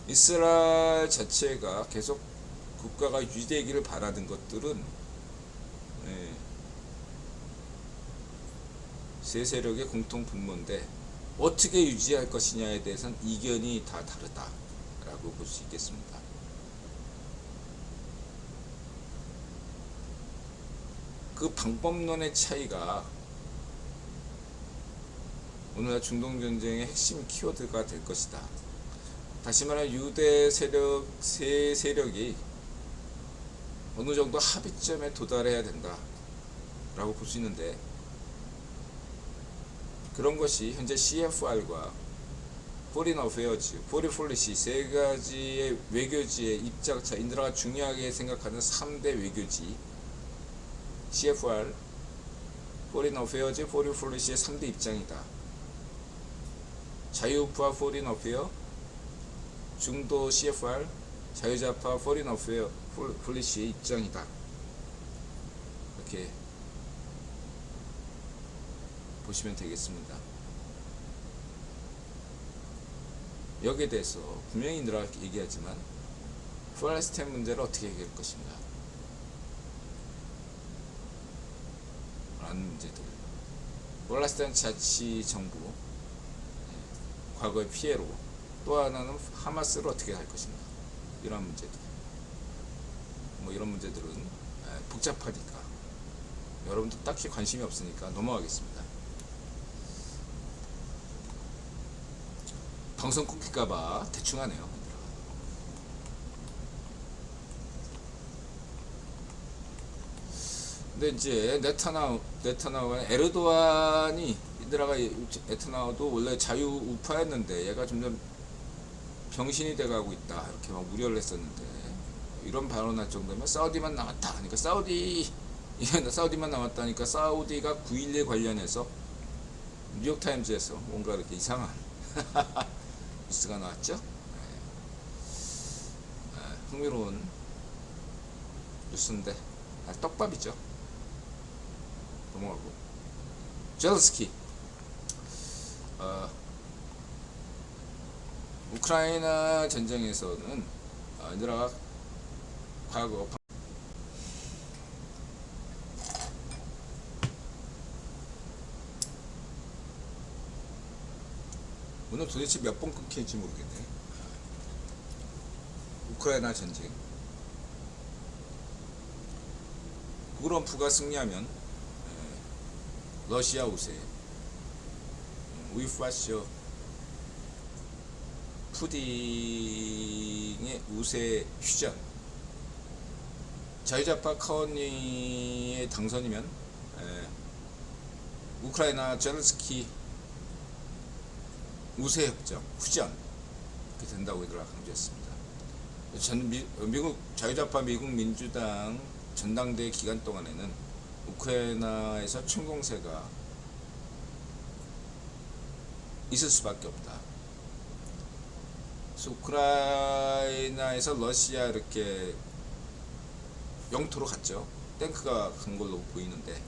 이스라엘 자체가 계속 국가가 유지되기를 바라는 것들은 세 세력의 공통 분모인데 어떻게 유지할 것이냐에 대해서는 이견이 다 다르다라고 볼 수 있겠습니다. 그 방법론의 차이가 오늘날 중동전쟁의 핵심 키워드가 될 것이다. 다시 말하면 유대 세력, 세 세력이 어느 정도 합의점에 도달해야 된다 라고 볼 수 있는데, 그런 것이 현재 CFR과 Foreign Affairs, Foreign Policy 세 가지의 외교지의 입장차, 인드라가 중요하게 생각하는 3대 외교지 CFR, Foreign Affairs, Foreign Policy의 3대 입장이다. 자유우파 Foreign Affairs, 중도 CFR, 자유좌파 Foreign Affairs Policy의 입장이다. 이렇게 보시면 되겠습니다. 여기에 대해서 분명히 인드라가 얘기하지만 팔레스타인 문제를 어떻게 해결할 것인가 라는 문제들, 팔레스타인 자치정부 과거의 피해로, 또 하나는 하마스를 어떻게 할 것인가, 이런 문제들, 뭐 이런 문제들은 복잡하니까 여러분도 딱히 관심이 없으니까 넘어가겠습니다. 방송 끊길까봐 대충 하네요. 근데 이제 네타나후와 에르도안이, 인드라가 네타나후도 원래 자유우파였는데 얘가 점점 병신이 돼가고 있다, 이렇게 막 우려를 했었는데, 이런 발언할 정도면 사우디만 남았다, 그러니까 사우디만 남았다니까 사우디가 9.11 관련해서 뉴욕타임즈에서 뭔가 이렇게 이상한 뉴스가 나왔죠. 흥미로운 뉴스인데 떡밥이죠. 넘어가고, 젤스키, 우크라이나 전쟁에서는 인드라가 과거 오늘 도대체 몇 번 끊길지 모르겠네. 우크라이나 전쟁, 북으럼프가 승리하면 러시아 우세, 위파쇼 푸딩의 우세 휴전, 자유좌파 카원니의 당선이면 우크라이나 젤스키 우세 협정 후전, 이렇게 된다고 이들아 강조했습니다. 미국 자유좌파 미국 민주당 전당대회 기간 동안에는 우크라이나에서 총공세가 있을 수밖에 없다. 그래서 우크라이나에서 러시아 이렇게 영토로 갔죠. 탱크가 간 걸로 보이는데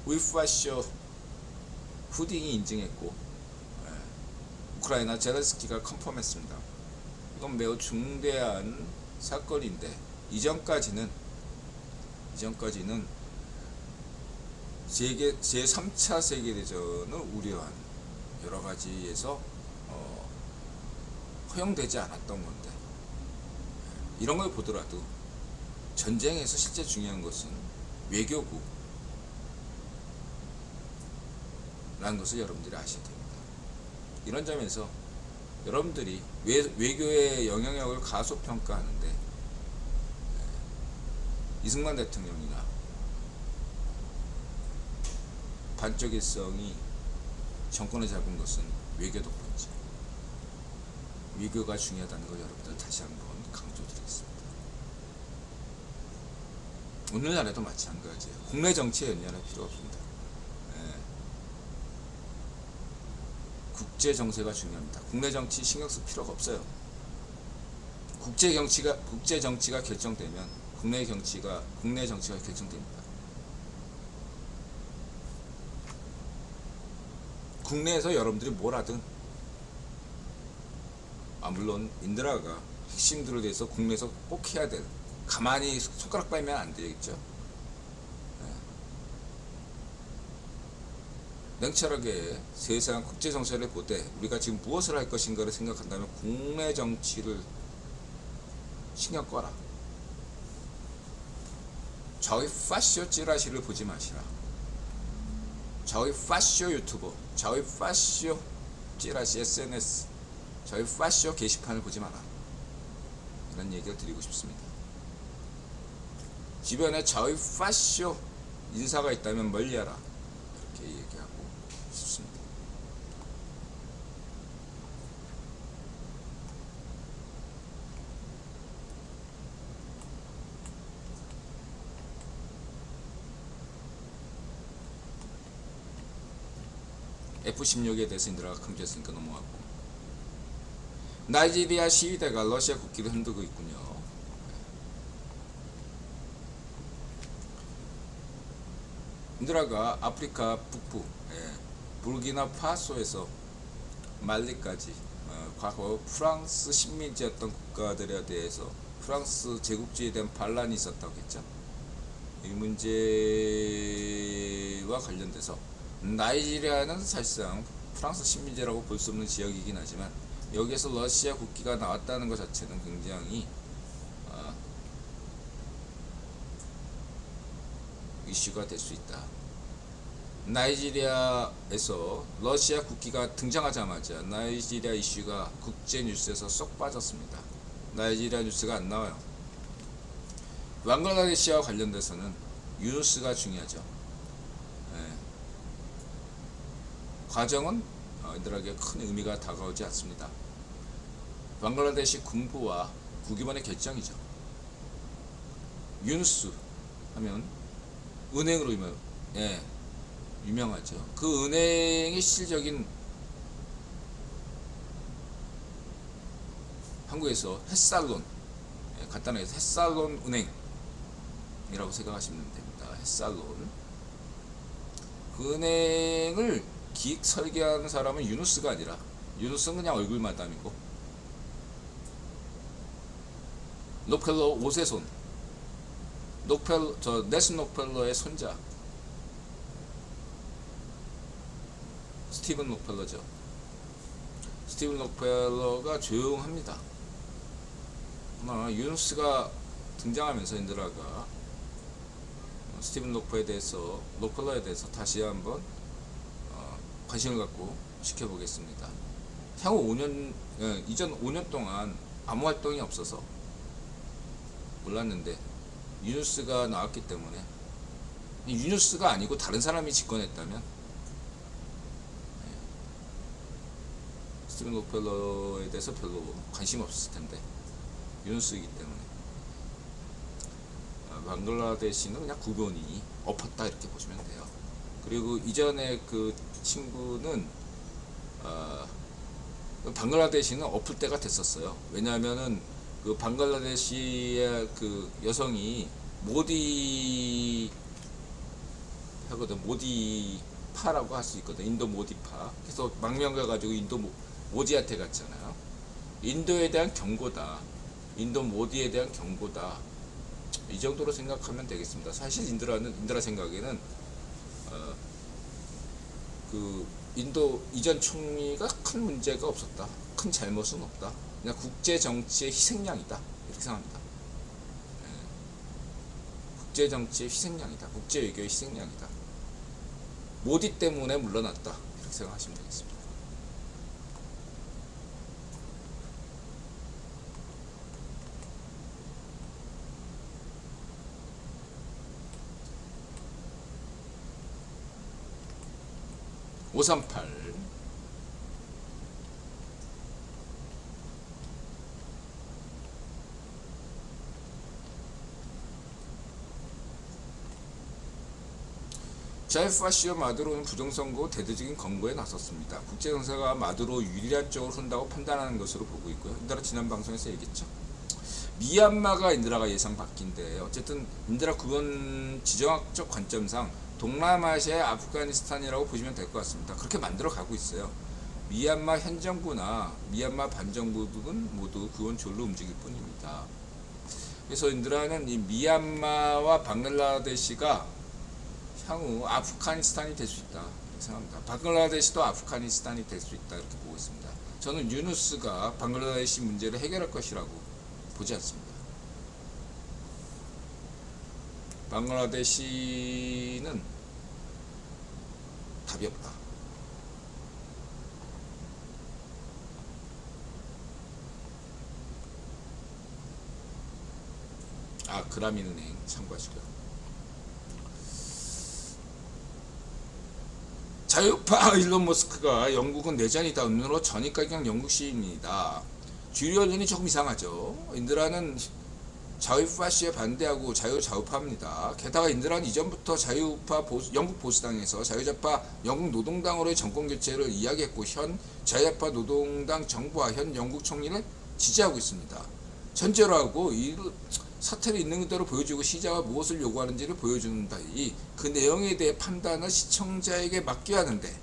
위파쇼 푸딩이 인증했고 우크라이나 젤렌스키가 컨펌했습니다. 이건 매우 중대한 사건인데, 이전까지는 제3차 세계대전을 우려한 여러 가지에서 허용되지 않았던 건데, 이런 걸 보더라도 전쟁에서 실제 중요한 것은 외교구 라는 것을 여러분들이 아셔야 됩니다. 이런 점에서 여러분들이 외교의 영향력을 가소평가하는데 이승만 대통령이나 반쪽일성이 정권을 잡은 것은 외교 덕분이죠. 외교가 중요하다는 걸 여러분들 다시 한번 강조드리겠습니다. 오늘날에도 마찬가지예요. 국내 정치에 연연할 필요 없습니다. 국제 정세가 중요합니다. 국내 정치 신경 쓸 필요가 없어요. 국제 정치가 결정되면 국내 정치가 결정됩니다. 국내에서 여러분들이 뭘 하든, 물론 인드라가 핵심들에 대해서 국내에서 꼭 해야 될, 가만히 손가락 빨면 안 되겠죠. 냉철하게 세상 국제 정세를 보되 우리가 지금 무엇을 할 것인가를 생각한다면 국내 정치를 신경 꺼라. 저희 파쇼 찌라시를 보지 마시라. 저희 파쇼 유튜버, 저희 파쇼 찌라시 SNS, 저희 파쇼 게시판을 보지 마라. 이런 얘기를 드리고 싶습니다. 주변에 저희 파쇼 인사가 있다면 멀리하라 그렇게 얘기하고 싶습니다. F-16에 대해서 인드라가 강조했으니까 넘어가고, 나이지리아 시위대가 러시아 국기를 흔들고 있군요. 인드라가 아프리카 북부 부르키나파소에서 말리까지 과거 프랑스 식민지였던 국가들에 대해서 프랑스 제국주의에 대한 반란이 있었다고 했죠. 이 문제와 관련돼서 나이지리아는 사실상 프랑스 식민지라고 볼 수 없는 지역이긴 하지만 여기에서 러시아 국기가 나왔다는 것 자체는 굉장히 이슈가 될 수 있다. 나이지리아에서 러시아 국기가 등장하자마자 나이지리아 이슈가 국제 뉴스에서 쏙 빠졌습니다. 나이지리아 뉴스가 안 나와요. 방글라데시와 관련돼서는 유누스가 중요하죠. 과정은 이들에게 큰 의미가 다가오지 않습니다. 방글라데시 군부와 국유원의 결정이죠. 유누스 하면 은행으로 유명하죠. 그 은행의 실질적인 한국에서 햇살론, 간단하게 햇살론 은행이라고 생각하시면 됩니다. 햇살론. 그 은행을 기획 설계한 사람은 유누스가 아니라, 유누스는 그냥 얼굴 마담이고, 록펠러 5세손, 넬슨 록펠러의 손자 스티븐 록펠러죠. 스티븐 록펠러가 조용합니다. 유누스가 등장하면서 인드라가 스티븐 록펠러에 대해서 다시 한번 관심을 갖고 지켜보겠습니다. 향후 5년, 이전 5년 동안 아무 활동이 없어서 몰랐는데 유누스가 나왔기 때문에, 유누스가 아니고 다른 사람이 집권했다면 스티븐 록펠러에 대해서 별로 관심 없었을 텐데 유누스이기 때문에 방글라데시는 그냥 구본이 엎었다 이렇게 보시면 돼요. 그리고 이전에 그 친구는 방글라데시는 엎을 때가 됐었어요. 왜냐하면은 그 방글라데시의 그 여성이 모디 하거든, 모디파라고 할 수 있거든, 인도 모디파. 그래서 망명 가가지고 인도 모디한테 갔잖아요. 인도에 대한 경고다, 인도 모디에 대한 경고다, 이 정도로 생각하면 되겠습니다. 사실 인드라 생각에는 그 인도 이전 총리가 큰 문제가 없었다, 큰 잘못은 없다, 그냥 국제 정치의 희생양이다 이렇게 생각합니다. 국제 정치의 희생양이다, 국제 외교의 희생양이다, 모디 때문에 물러났다 이렇게 생각하시면 되겠습니다. (538) 자이프아시와 마두로는 부정선거 대대적인 검거에 나섰습니다. 국제정세가 마두로 유리한 쪽으로 흐른다고 판단하는 것으로 보고 있고요. 인드라 지난 방송에서 얘기했죠. 미얀마가 인드라가 예상 바뀐데, 어쨌든 인드라 구분 지정학적 관점상 동남아시아의 아프가니스탄이라고 보시면 될 것 같습니다. 그렇게 만들어 가고 있어요. 미얀마 현 정부나 미얀마 반정부는 모두 구원 졸로 움직일 뿐입니다. 그래서 인드라는 이 미얀마와 방글라데시가 향후 아프가니스탄이 될 수 있다 이렇게 생각합니다. 방글라데시도 아프가니스탄이 될 수 있다 이렇게 보고 있습니다. 저는 유누스가 방글라데시 문제를 해결할 것이라고 보지 않습니다. 방글라데시는 답이 없다. 그라민은행 참고하시고요. 자유파 일론 머스크가 영국은 내전이다 음으로 전입가경 영국 시입니다. 주류 언론이 조금 이상하죠. 인드라는 자유파 시에 반대하고 좌우파입니다. 게다가 인드라는 이전부터 자유파 영국 보수당에서 자유좌파 영국 노동당으로의 정권 교체를 이야기했고 현 자유좌파 노동당 정부와 현 영국 총리를 지지하고 있습니다. 전제로 하고 이 사태를 있는 그대로 보여주고 시자가 무엇을 요구하는지를 보여준다. 그 내용에 대해 판단을 시청자에게 맡겨야 하는데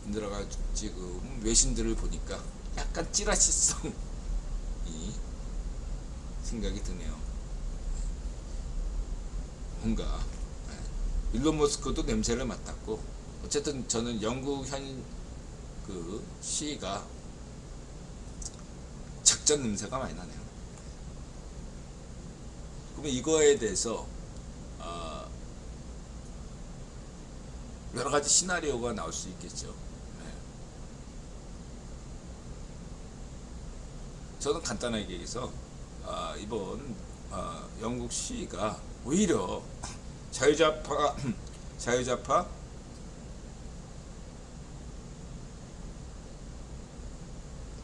인드라가 지금 외신들을 보니까 약간 찌라시성이 생각이 드네요. 뭔가 일론 머스크도 냄새를 맡았고 어쨌든 저는 영국 현 그 시가 작전 냄새가 많이 나네요. 그러면 이거에 대해서 여러 가지 시나리오가 나올 수 있겠죠. 저는 간단하게 얘기해서 이번 영국 시위가 오히려 자유좌파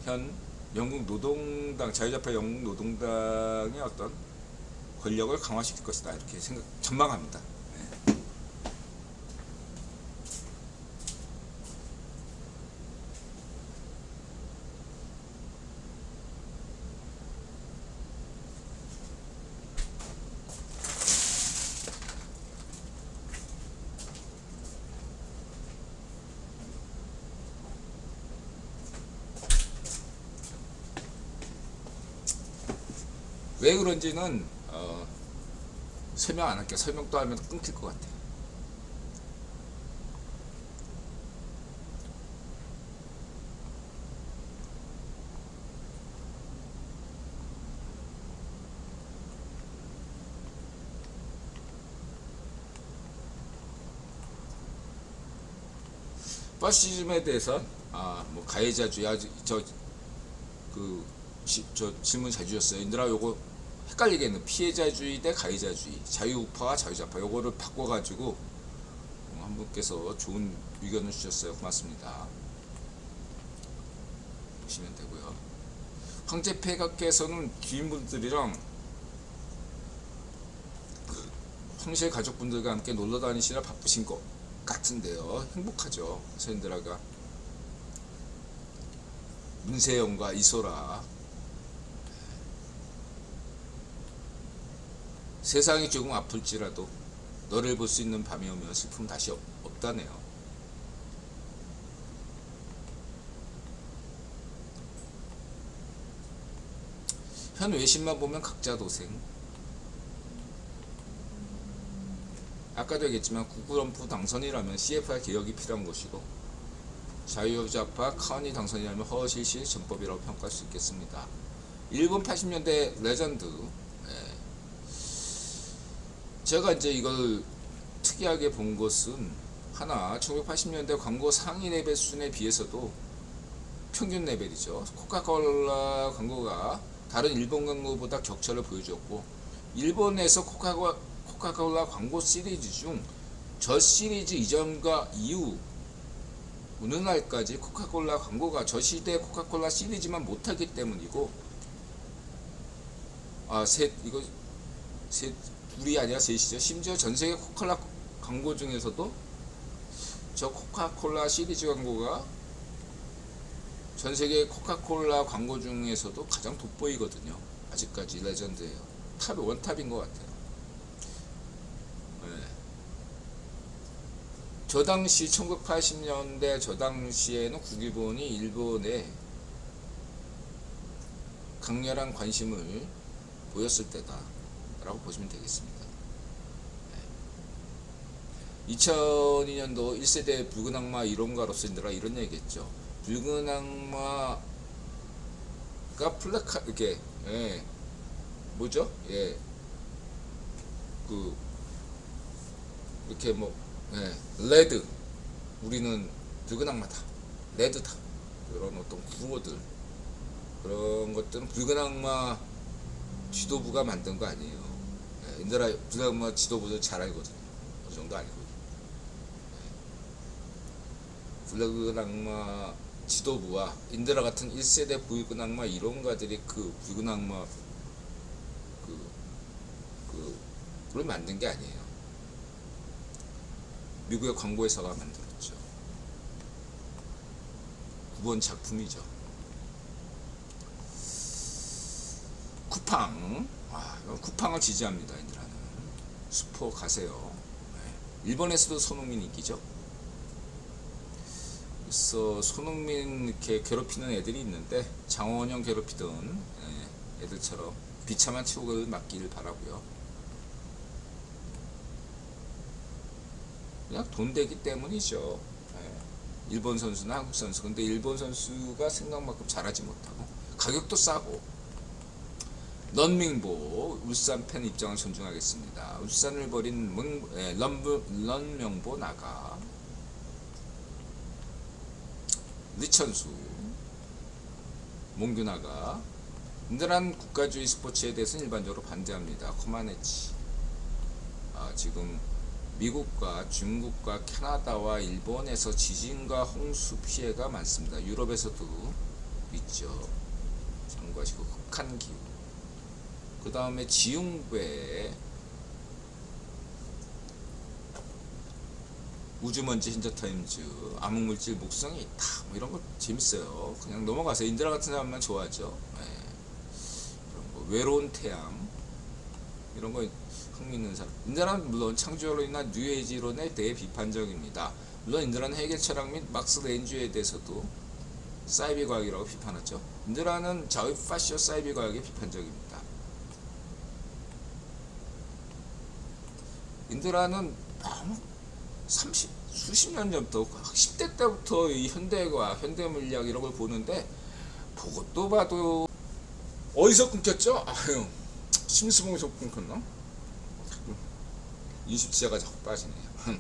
현 영국 노동당 자유좌파 영국 노동당의 어떤 권력을 강화시킬 것이다 이렇게 전망합니다. 왜 그런지는 설명 안 할게요. 설명도 하면 끊길 것 같아요. 파시즘에 대해서 뭐 가해자주의 저 질문 잘 주셨어요. 인드라 요거 헷갈리겠는 피해자주의 대 가해자주의 자유우파와 자유좌파 요거를 바꿔가지고 한 분께서 좋은 의견을 주셨어요. 고맙습니다. 보시면 되고요. 황제폐가께서는 주인분들이랑 황실 가족분들과 함께 놀러 다니시느라 바쁘신 것 같은데요. 행복하죠. 인드라가 문세영과 이소라 세상이 조금 아플지라도 너를 볼 수 있는 밤이 오면 슬픔 다시 없다네요. 현 외신만 보면 각자 도생. 아까도 얘기했지만 구구럼프 당선이라면 CFR 개혁이 필요한 것이고 자유좌파 카운이 당선이라면 허실시의 전법이라고 평가할 수 있겠습니다. 일본 80년대 레전드. 제가 이제 이걸 특이하게 본 것은 하나 1980년대 광고 상위 레벨 수준에 비해서도 평균 레벨이죠. 코카콜라 광고가 다른 일본 광고보다 격차를 보여줬고 일본에서 코카콜라 광고 시리즈 중 저 시리즈 이전과 이후 오늘날까지 코카콜라 광고가 저 시대 코카콜라 시리즈만 못하기 때문이고 둘이 아니라 셋이죠. 심지어 전세계 코카콜라 광고 중에서도 저 코카콜라 시리즈 광고가 전세계 코카콜라 광고 중에서도 가장 돋보이거든요. 아직까지 레전드예요. 원탑인 것 같아요. 저 당시 1980년대 저 당시에는 국일본이 일본에 강렬한 관심을 보였을 때다 라고 보시면 되겠습니다. 2002년도 1세대 붉은 악마 이론가로서 인드라 이런 얘기했죠. 붉은 악마가 이렇게 뭐죠? 이렇게 레드, 우리는 붉은 악마다, 레드다, 이런 어떤 구호들, 그런 것들은 붉은 악마 지도부가 만든 거 아니에요. 인드라 붉은 악마 지도부들 잘 알거든요. 어느 정도 알거든요. 붉은 악마 지도부와 인드라 같은 1세대 붉은 악마 이론가들이 그 붉은 악마 그걸 만든 게 아니에요. 미국의 광고회사가 만들었죠. 9번 작품이죠. 쿠팡. 쿠팡을 지지합니다. 인드라는. 슈퍼 가세요. 네. 일본에서도 손흥민 인기죠. 그래서 손흥민 이렇게 괴롭히는 애들이 있는데 장원영 괴롭히던 애들처럼 비참한 추억을 막기를 바라고요. 그냥 돈 되기 때문이죠. 일본 선수나 한국 선수. 근데 일본 선수가 생각만큼 잘하지 못하고 가격도 싸고. 런명보 울산 팬 입장을 존중하겠습니다. 울산을 버린 런명보 나가. 리천수 몽규나가. 인드란 국가주의 스포츠에 대해서는 일반적으로 반대합니다. 코마네치. 지금 미국과 중국과 캐나다와 일본에서 지진과 홍수 피해가 많습니다. 유럽에서도 있죠. 참고하시고 극한기후. 그 다음에 지웅배 우주먼지 힌저타임즈 암흑물질 목성이 있다 뭐 이런 거 재밌어요. 그냥 넘어가세요. 인드라 같은 사람만 좋아하죠. 이런 거 외로운 태양 이런 거 흥미있는 사람. 인드라는 물론 창조론이나 뉴에이지론에 대해 비판적입니다. 물론 인드라는 해겔 철학 및 막스 렌주에 대해서도 사이비 과학이라고 비판하죠. 인드라는 자의 파시오 사이비 과학에 비판적입니다. 인드라는 수십 년 전부터 10대 때부터 이 현대과 현대물리학 이런 걸 보는데 보고 또 봐도 어디서 끊겼죠? 아유 심수봉에서 끊겼나? 인식지자가 자꾸 빠지네요.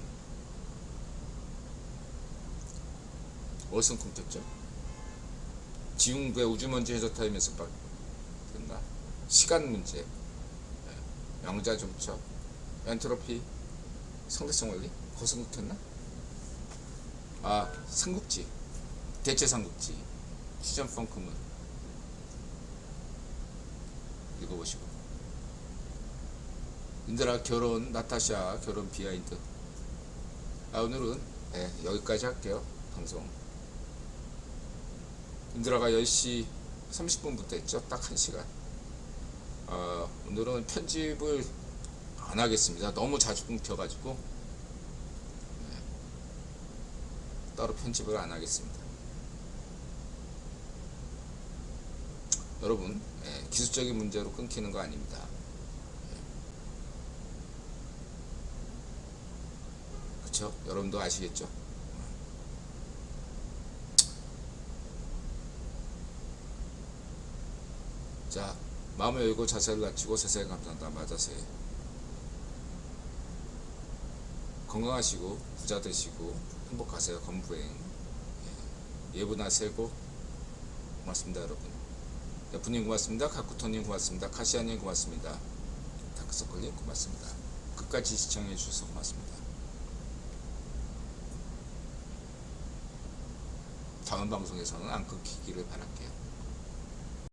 어디서 끊겼죠? 지웅배 우주먼지 해저타임에서 됐나? 시간 문제, 양자 중첩, 엔트로피, 상대성 원리? 거기서 끊겼나? 삼국지, 대체 삼국지, 퓨전 펑크문 읽어보시고. 인드라 결혼, 나타샤 결혼 비하인드. 오늘은 여기까지 할게요. 방송. 인드라가 10시 30분부터 했죠. 딱 1시간. 오늘은 편집을 안 하겠습니다. 너무 자주 끊겨가지고 따로 편집을 안 하겠습니다. 여러분 기술적인 문제로 끊기는 거 아닙니다. 그쵸? 여러분도 아시겠죠? 자, 마음을 열고 자세를 낮추고 세상에 감사한다. 맞아세요. 건강하시고 부자 되시고 행복하세요. 건부행. 예부나 세고 고맙습니다. 여러분. 여프님 고맙습니다. 카쿠토님 고맙습니다. 카시아님 고맙습니다. 다크서클님 고맙습니다. 끝까지 시청해 주셔서 고맙습니다. 다음 방송에서는 안 끊기기를 바랄게요.